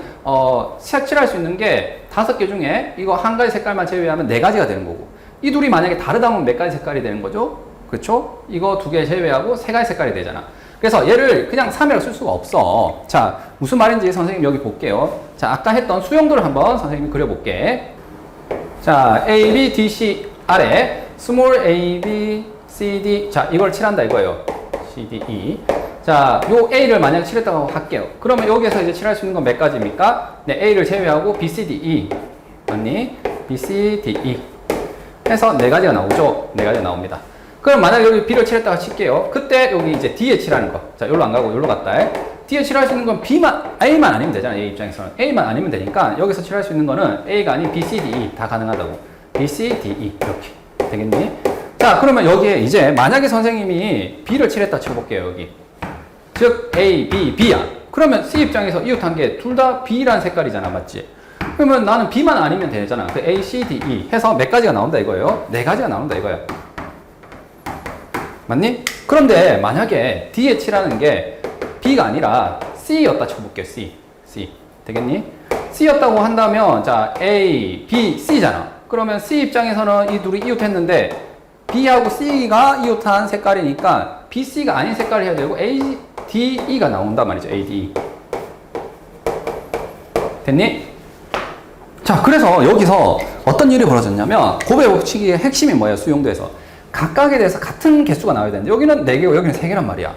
색칠할 수 있는 게 5개 중에 이거 한 가지 색깔만 제외하면 4가지가 되는 거고 이 둘이 만약에 다르다면 몇 가지 색깔이 되는 거죠? 그렇죠? 이거 2개 제외하고 3가지 색깔이 되잖아. 그래서 얘를 그냥 3이라고 쓸 수가 없어. 자, 무슨 말인지 선생님 여기 볼게요. 자, 아까 했던 수용도를 한번 선생님이 그려볼게. 자, A, B, D, C 아래 스몰 A, B, C, D. 자, 이걸 칠한다 이거예요. C, D, E. 자, 요 A를 만약에 칠했다고 할게요. 그러면 여기에서 이제 칠할 수 있는 건 몇 가지입니까? 네, A를 제외하고 B, C, D, E. 맞니? B, C, D, E. 해서 네 가지가 나오죠? 네 가지가 나옵니다. 그럼 만약에 여기 B를 칠했다고 칠게요. 그때 여기 이제 D에 칠하는 거. 자, 여기로 안 가고 여기로 갔다. D에 칠할 수 있는 건 B만, A만 아니면 되잖아. A 입장에서는. A만 아니면 되니까 여기서 칠할 수 있는 거는 A가 아닌 B, C, D, E 다 가능하다고. B, C, D, E. 이렇게. 되겠니? 자, 그러면 여기에 이제 만약에 선생님이 B를 칠했다 쳐볼게요. 여기. 즉, A, B, B야. 그러면 C 입장에서 이웃한 게 둘 다 B라는 색깔이잖아. 맞지? 그러면 나는 B만 아니면 되잖아. 그 A, C, D, E 해서 몇 가지가 나온다 이거예요. 네 가지가 나온다 이거야. 맞니? 그런데 만약에 D에 칠하는 게 B가 아니라 C였다 쳐볼게요. C. 되겠니? C였다고 한다면 자 A, B, C잖아. 그러면 C 입장에서는 이 둘이 이웃했는데 B하고 C가 이웃한 색깔이니까 B, C가 아닌 색깔을 해야 되고 A, D, E가 나온단 말이죠. A, D, E. 됐니? 자, 그래서 여기서 어떤 일이 벌어졌냐면 곱의 법칙의 핵심이 뭐예요? 수용도에서. 각각에 대해서 같은 개수가 나와야 되는데 여기는 4개고 여기는 3개란 말이야.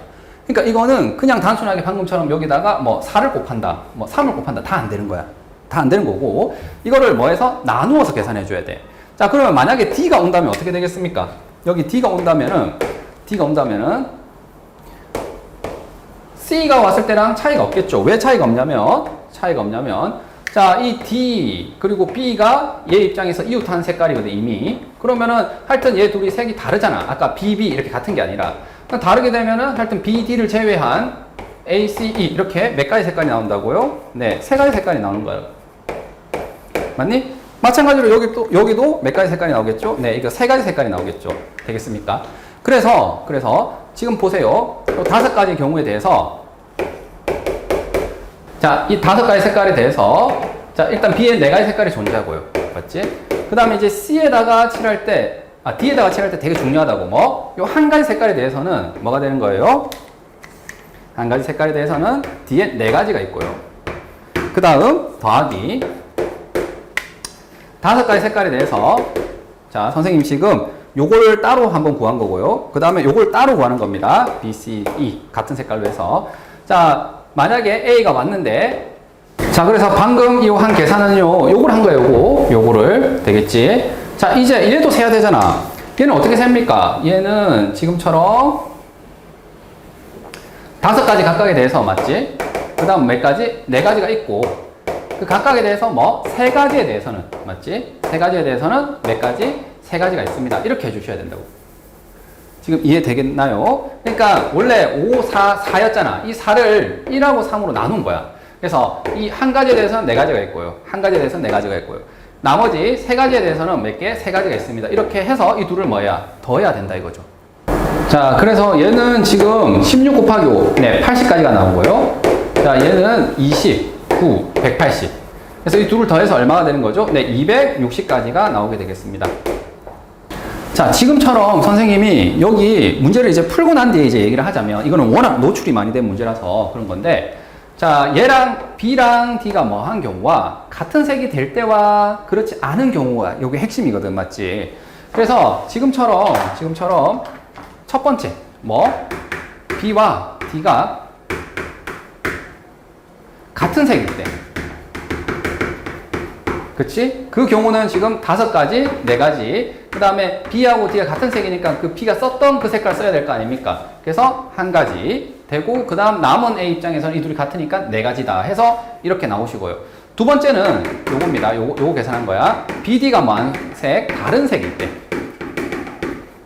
그러니까 이거는 그냥 단순하게 방금처럼 여기다가 뭐 4를 곱한다, 뭐 3을 곱한다 다 안 되는 거야. 다 안 되는 거고 이거를 뭐 해서 나누어서 계산해 줘야 돼. 자, 그러면 만약에 D가 온다면 어떻게 되겠습니까? 여기 D가 온다면은 C가 왔을 때랑 차이가 없겠죠. 왜 차이가 없냐면 자, 이 D 그리고 B가 얘 입장에서 이웃한 색깔이거든 이미. 그러면은 하여튼 얘 둘이 색이 다르잖아. 아까 B, B 이렇게 같은 게 아니라 다르게 되면은 하여튼 B, D를 제외한 A, C, E 이렇게 몇 가지 색깔이 나온다고요? 네, 3가지 색깔이 나오는 거예요. 맞니? 마찬가지로 여기도 몇 가지 색깔이 나오겠죠? 네, 이거 3가지 색깔이 나오겠죠. 되겠습니까? 그래서 지금 보세요. 5가지 경우에 대해서 자, 이 5가지 색깔에 대해서 자, 일단 B에 4가지 색깔이 존재하고요. 맞지? 그 다음에 이제 C에다가 칠할 때, D에다가 칠할 때 되게 중요하다고 뭐? 요 한 가지 색깔에 대해서는 뭐가 되는 거예요? 한 가지 색깔에 대해서는 D에 4가지가 있고요. 그 다음 더하기 5가지 색깔에 대해서 자, 선생님 지금 요걸 따로 한번 구한 거고요. 그 다음에 요걸 따로 구하는 겁니다. B, C, E 같은 색깔로 해서 자, 만약에 A가 왔는데 자, 그래서 방금 이 한 계산은요 요걸 한 거예요. 요거를 되겠지. 자, 이제 얘도 세야 되잖아. 얘는 어떻게 셉니까? 얘는 지금처럼 5가지 각각에 대해서 맞지? 그 다음 몇 가지? 4가지가 있고 그 각각에 대해서 뭐 3가지에 대해서는 맞지? 3가지에 대해서는 몇 가지? 3가지가 있습니다. 이렇게 해주셔야 된다고. 지금 이해되겠나요? 그러니까 원래 5, 4, 4였잖아. 이 4를 1하고 3으로 나눈 거야. 그래서 이 한 가지에 대해서는 4가지가 있고요. 한 가지에 대해서는 4가지가 있고요. 나머지 3가지에 대해서는 몇 개? 3가지가 있습니다. 이렇게 해서 이 둘을 뭐야? 더해야 된다 이거죠. 자, 그래서 얘는 지금 16 곱하기 5, 네, 80까지가 나오고요. 자, 얘는 29, 180. 그래서 이 둘을 더해서 얼마가 되는 거죠? 네, 260까지가 나오게 되겠습니다. 자, 지금처럼 선생님이 여기 문제를 이제 풀고 난 뒤에 이제 얘기를 하자면 이거는 워낙 노출이 많이 된 문제라서 그런 건데 자, 얘랑 B랑 D가 뭐 한 경우와 같은 색이 될 때와 그렇지 않은 경우가 여기 핵심이거든. 맞지? 그래서 지금처럼 첫 번째 뭐 B와 D가 같은 색일 때 그치? 그 경우는 지금 5가지, 4가지 그 다음에 B하고 D가 같은 색이니까 그 B가 썼던 그 색깔 써야 될 거 아닙니까? 그래서 1가지 되고 그 다음 남은 A 입장에서는 이 둘이 같으니까 4가지다 해서 이렇게 나오시고요. 두 번째는 요겁니다. 요거 계산한 거야. BD가 뭐한 색? 다른 색일 때.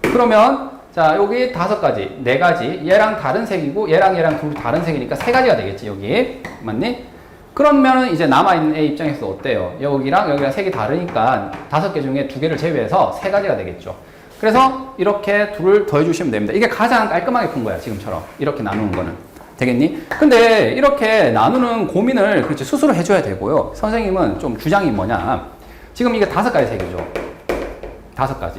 그러면 자, 여기 5가지, 4가지 얘랑 다른 색이고 얘랑 둘이 다른 색이니까 3가지가 되겠지 여기. 맞니? 그러면 이제 남아있는 A 입장에서 어때요? 여기랑 색이 다르니까 5개 중에 2개를 제외해서 3가지가 되겠죠. 그래서 이렇게 둘을 더해주시면 됩니다. 이게 가장 깔끔하게 푼 거야, 지금처럼. 이렇게 나누는 거는. 되겠니? 근데 이렇게 나누는 고민을 그렇지 스스로 해줘야 되고요. 선생님은 좀 주장이 뭐냐. 지금 이게 5가지 색이죠. 5가지.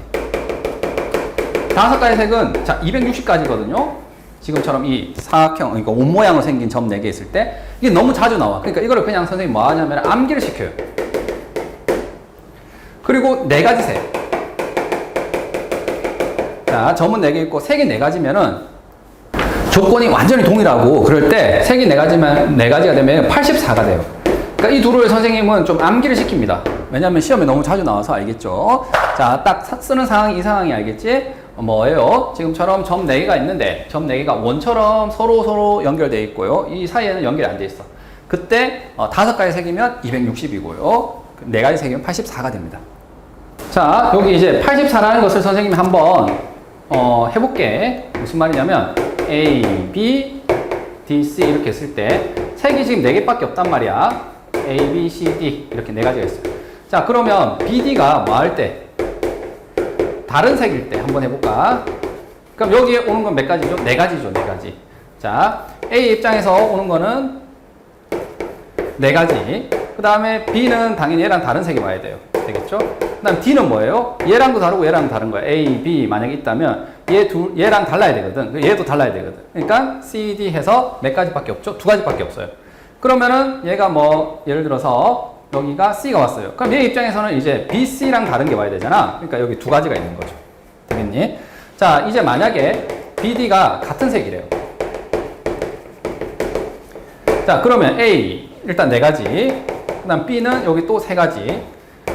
5가지 색은 자 260가지거든요. 지금처럼 이 사각형, 그러니까 옷 모양으로 생긴 점 4개 있을 때 이게 너무 자주 나와. 그러니까 이거를 그냥 선생님이 뭐 하냐면 암기를 시켜요. 그리고 4가지 세. 자, 점은 4개 있고 색이 4가지면은 조건이 완전히 동일하고 그럴 때 색이 4가지면 4가지가 되면 84가 돼요. 그러니까 이 둘을 선생님은 좀 암기를 시킵니다. 왜냐면 시험에 너무 자주 나와서 알겠죠? 자, 딱 쓰는 상황이 이 상황이 알겠지? 뭐예요? 지금처럼 점 4개가 있는데 점 4개가 원처럼 서로 연결되어 있고요. 이 사이에는 연결이 안 돼 있어. 그때 5가지 색이면 260이고요. 4가지 색이면 84가 됩니다. 자, 여기 이제 84라는 것을 선생님이 한번 해볼게. 무슨 말이냐면 A, B, D, C 이렇게 했을 때 색이 지금 4개밖에 없단 말이야. A, B, C, D 이렇게 4가지가 있어요. 자, 그러면 B, D가 뭐 할 때? 다른 색일 때 한번 해볼까? 그럼 여기에 오는 건 몇 가지죠? 4가지죠, 4가지. 자, A 입장에서 오는 거는 4가지. 그 다음에 B는 당연히 얘랑 다른 색이 와야 돼요. 되겠죠? 그 다음 D는 뭐예요? 얘랑도 다르고 얘랑도 다른 거야. A, B 만약에 있다면 얘랑 달라야 되거든. 얘도 달라야 되거든. 그러니까 C, D 해서 몇 가지밖에 없죠? 2가지밖에 없어요. 그러면은 얘가 뭐 예를 들어서 여기가 C가 왔어요. 그럼 얘 입장에서는 이제 B, C랑 다른 게 와야 되잖아. 그러니까 여기 2가지가 있는 거죠. 되겠니? 자, 이제 만약에 B, D가 같은 색이래요. 자, 그러면 A 일단 4가지. 그 다음 B는 여기 또 3가지.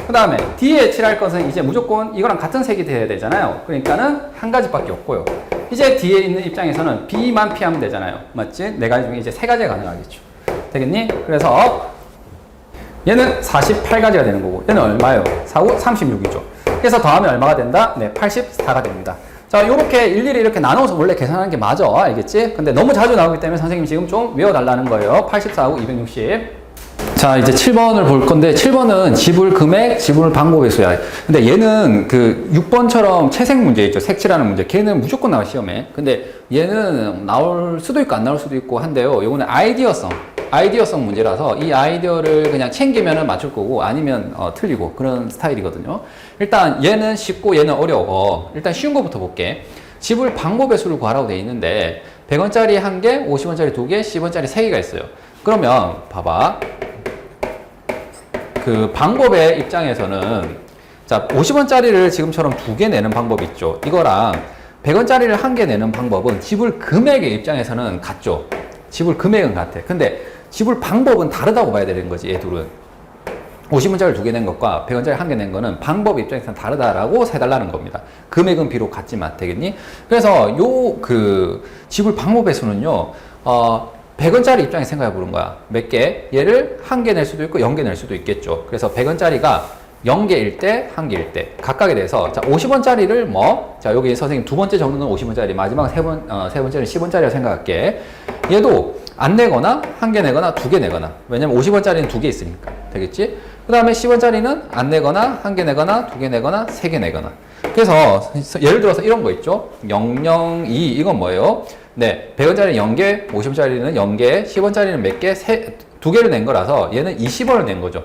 그 다음에 D에 칠할 것은 이제 무조건 이거랑 같은 색이 돼야 되잖아요. 그러니까는 1가지밖에 없고요. 이제 D에 있는 입장에서는 B만 피하면 되잖아요. 맞지? 4가지 중에 이제 3가지가 가능하겠죠. 되겠니? 그래서 얘는 48가지가 되는 거고 얘는 얼마예요? 4고 36이죠. 그래서 더하면 얼마가 된다? 네, 84가 됩니다. 자, 요렇게 일일이 이렇게 나눠서 원래 계산하는 게 맞아. 알겠지? 근데 너무 자주 나오기 때문에 선생님이 지금 좀 외워달라는 거예요. 84하고 260. 자, 이제 7번을 볼 건데 7번은 지불 금액, 지불 방법의 수야. 근데 얘는 그 6번처럼 채색 문제 있죠. 색칠하는 문제. 걔는 무조건 나와 시험에. 근데 얘는 나올 수도 있고 안 나올 수도 있고 한데요. 요거는 아이디어성 문제라서 이 아이디어를 그냥 챙기면은 맞출 거고 아니면 틀리고 그런 스타일이거든요. 일단 얘는 쉽고 얘는 어려워. 일단 쉬운 거부터 볼게. 지불 방법의 수를 구하라고 돼 있는데 100원짜리 1개, 50원짜리 2개, 10원짜리 3개가 있어요. 그러면 봐봐. 그 방법의 입장에서는 자, 50원짜리를 지금처럼 2개 내는 방법이 있죠. 이거랑 100원짜리를 1개 내는 방법은 지불 금액의 입장에서는 같죠. 지불 금액은 같아. 근데 지불 방법은 다르다고 봐야 되는 거지, 얘 둘은. 50원짜리를 2개 낸 것과 100원짜리 1개 낸 거는 방법 입장에서는 다르다라고 세달라는 겁니다. 금액은 비록 같지만, 되겠니? 그래서 요 지불 방법의 수는요, 100원짜리 입장에 생각해 보는 거야. 몇 개? 얘를 1개 낼 수도 있고 0개 낼 수도 있겠죠. 그래서 100원짜리가 0개일 때, 1개일 때 각각에 대해서 자, 50원짜리를 자, 여기 선생님 두 번째 정도는 50원짜리, 마지막 세 번째는 10원짜리라고 생각할게. 얘도 안 내거나 1개 내거나 2개 내거나. 왜냐면 50원짜리는 2개 있으니까. 되겠지? 그 다음에 10원짜리는 안 내거나 1개 내거나 2개 내거나 3개 내거나. 그래서 예를 들어서 이런 거 있죠. 002 이건 뭐예요? 네, 100원짜리 0개, 50원짜리는 0개, 10원짜리는 몇 개? 2개를 낸 거라서 얘는 20원을 낸 거죠.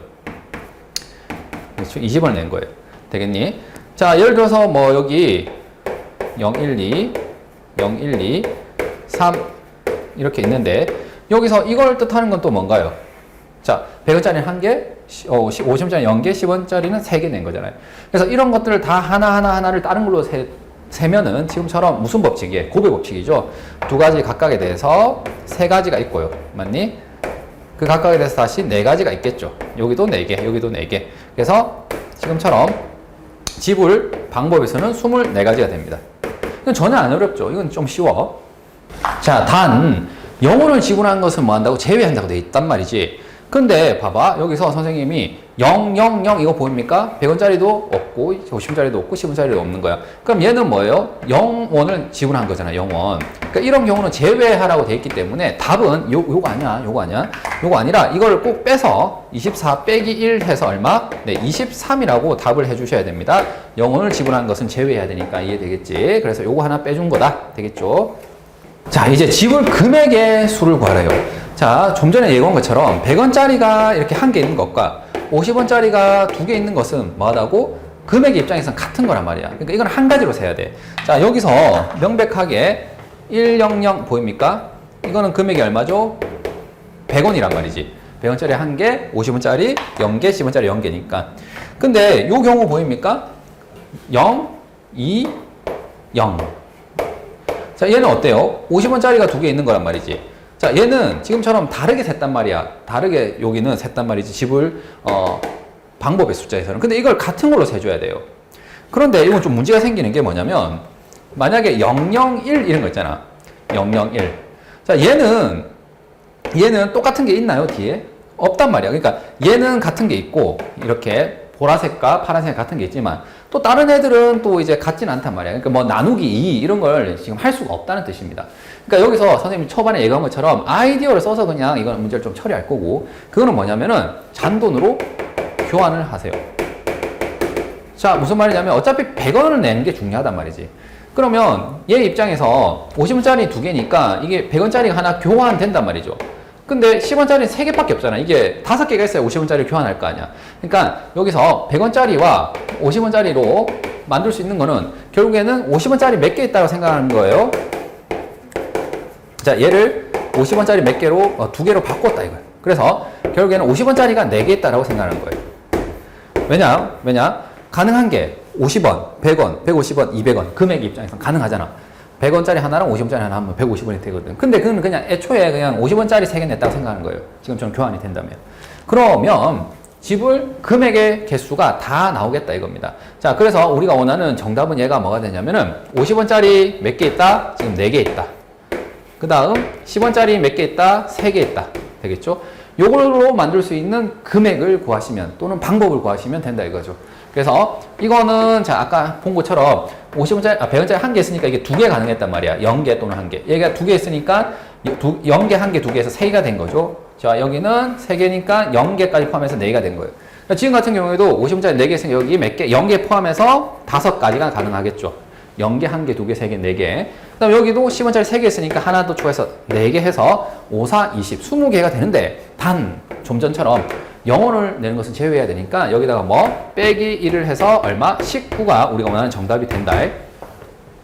그렇죠? 20원을 낸 거예요. 되겠니? 자, 예를 들어서 여기 012, 012, 3 이렇게 있는데 여기서 이걸 뜻하는 건 또 뭔가요? 자, 100원짜리는 1개, 50원짜리 0개, 10원짜리는 3개 낸 거잖아요. 그래서 이런 것들을 다 하나를 다른 걸로 세면은 지금처럼 무슨 법칙이에요? 곱의 법칙이죠. 2가지 각각에 대해서 3가지가 있고요. 맞니? 그 각각에 대해서 다시 4가지가 있겠죠. 여기도 4개, 여기도 4개. 그래서 지금처럼 지불 방법에서는 24가지가 됩니다. 이건 전혀 안 어렵죠. 이건 좀 쉬워. 자, 단 영혼을 지불하는 것은 뭐 한다고? 제외한다고 돼 있단 말이지. 근데 봐봐. 여기서 선생님이 0, 0, 0 이거 보입니까? 100원짜리도 없고 50원짜리도 없고 10원짜리도 없는 거야. 그럼 얘는 뭐예요? 0원을 지불한 거잖아. 0원. 그러니까 이런 경우는 제외하라고 돼 있기 때문에 답은 요거 아니야. 요거 아니야. 요거 아니라 이걸 꼭 빼서 24 빼기 1 해서 얼마? 네, 23이라고 답을 해 주셔야 됩니다. 0원을 지불한 것은 제외해야 되니까 이해되겠지? 그래서 요거 하나 빼준 거다. 되겠죠? 자, 이제 지불 금액의 수를 구하래요. 자, 좀 전에 얘기한 것처럼 100원짜리가 이렇게 1개 있는 것과 50원짜리가 2개 있는 것은 뭐하다고? 금액의 입장에서는 같은 거란 말이야. 그러니까 이건 한 가지로 세야 돼. 자, 여기서 명백하게 100 보입니까? 이거는 금액이 얼마죠? 100원이란 말이지. 100원짜리 1개, 50원짜리 0개, 10원짜리 0개니까. 근데 요 경우 보입니까? 0, 2, 0. 자, 얘는 어때요? 50원짜리가 2개 있는 거란 말이지. 자, 얘는 지금처럼 다르게 셌단 말이야. 다르게 여기는 셌단 말이지. 집을, 방법의 숫자에서는. 근데 이걸 같은 걸로 세줘야 돼요. 그런데 이건 좀 문제가 생기는 게 뭐냐면, 만약에 001 이런 거 있잖아. 001. 자, 얘는 똑같은 게 있나요, 뒤에? 없단 말이야. 그러니까 얘는 같은 게 있고, 이렇게 보라색과 파란색 같은 게 있지만, 또 다른 애들은 또 이제 같진 않단 말이야. 그러니까 뭐 나누기 2 이런 걸 지금 할 수가 없다는 뜻입니다. 그러니까 여기서 선생님이 초반에 얘기한 것처럼 아이디어를 써서 그냥 이건 문제를 좀 처리할 거고, 그거는 뭐냐면은 잔돈으로 교환을 하세요. 자, 무슨 말이냐면 어차피 100원을 내는 게 중요하단 말이지. 그러면 얘 입장에서 50원짜리 2개니까 이게 100원짜리가 하나 교환된단 말이죠. 근데 10원짜리 3개밖에 없잖아. 이게 5개가 있어야 50원짜리 교환할 거 아니야. 그러니까 여기서 100원짜리와 50원짜리로 만들 수 있는 거는 결국에는 50원짜리 몇 개 있다고 생각하는 거예요. 자, 얘를 50원짜리 몇 개로, 2개로 바꿨다 이거예요. 그래서 결국에는 50원짜리가 4개 있다라고 생각하는 거예요. 왜냐? 가능한 게 50원, 100원, 150원, 200원 금액 입장에서 가능하잖아. 100원짜리 하나랑 50원짜리 하나 하면 150원이 되거든. 근데 그건 그냥 애초에 그냥 50원짜리 3개 냈다고 생각하는 거예요. 지금처럼 교환이 된다면. 그러면 집을 금액의 개수가 다 나오겠다 이겁니다. 자, 그래서 우리가 원하는 정답은 얘가 뭐가 되냐면은 50원짜리 몇 개 있다? 지금 4개 있다. 그 다음 10원짜리 몇 개 있다? 3개 있다. 되겠죠? 요걸로 만들 수 있는 금액을 구하시면 또는 방법을 구하시면 된다 이거죠. 그래서 이거는 자 아까 본 것처럼 50원짜리, 100원짜리 1개 있으니까 이게 2개 가능했단 말이야. 0개 또는 1개. 얘가 2개 있으니까 0개, 1개, 2개에서 3개가 된 거죠. 자, 여기는 3개니까 0개까지 포함해서 4개가 된 거예요. 그러니까 지금 같은 경우에도 50원짜리 4개 있으니까 여기 몇 개? 0개 포함해서 5가지가 가능하겠죠. 0개, 1개, 2개, 3개, 4개. 그 다음 여기도 10원짜리 3개 있으니까 하나 더 추가해서 4개 해서 5, 4, 20, 20개가 되는데 단, 좀 전처럼 0원을 내는 것은 제외해야 되니까 여기다가 뭐 빼기 1을 해서 얼마? 19가 우리가 원하는 정답이 된다.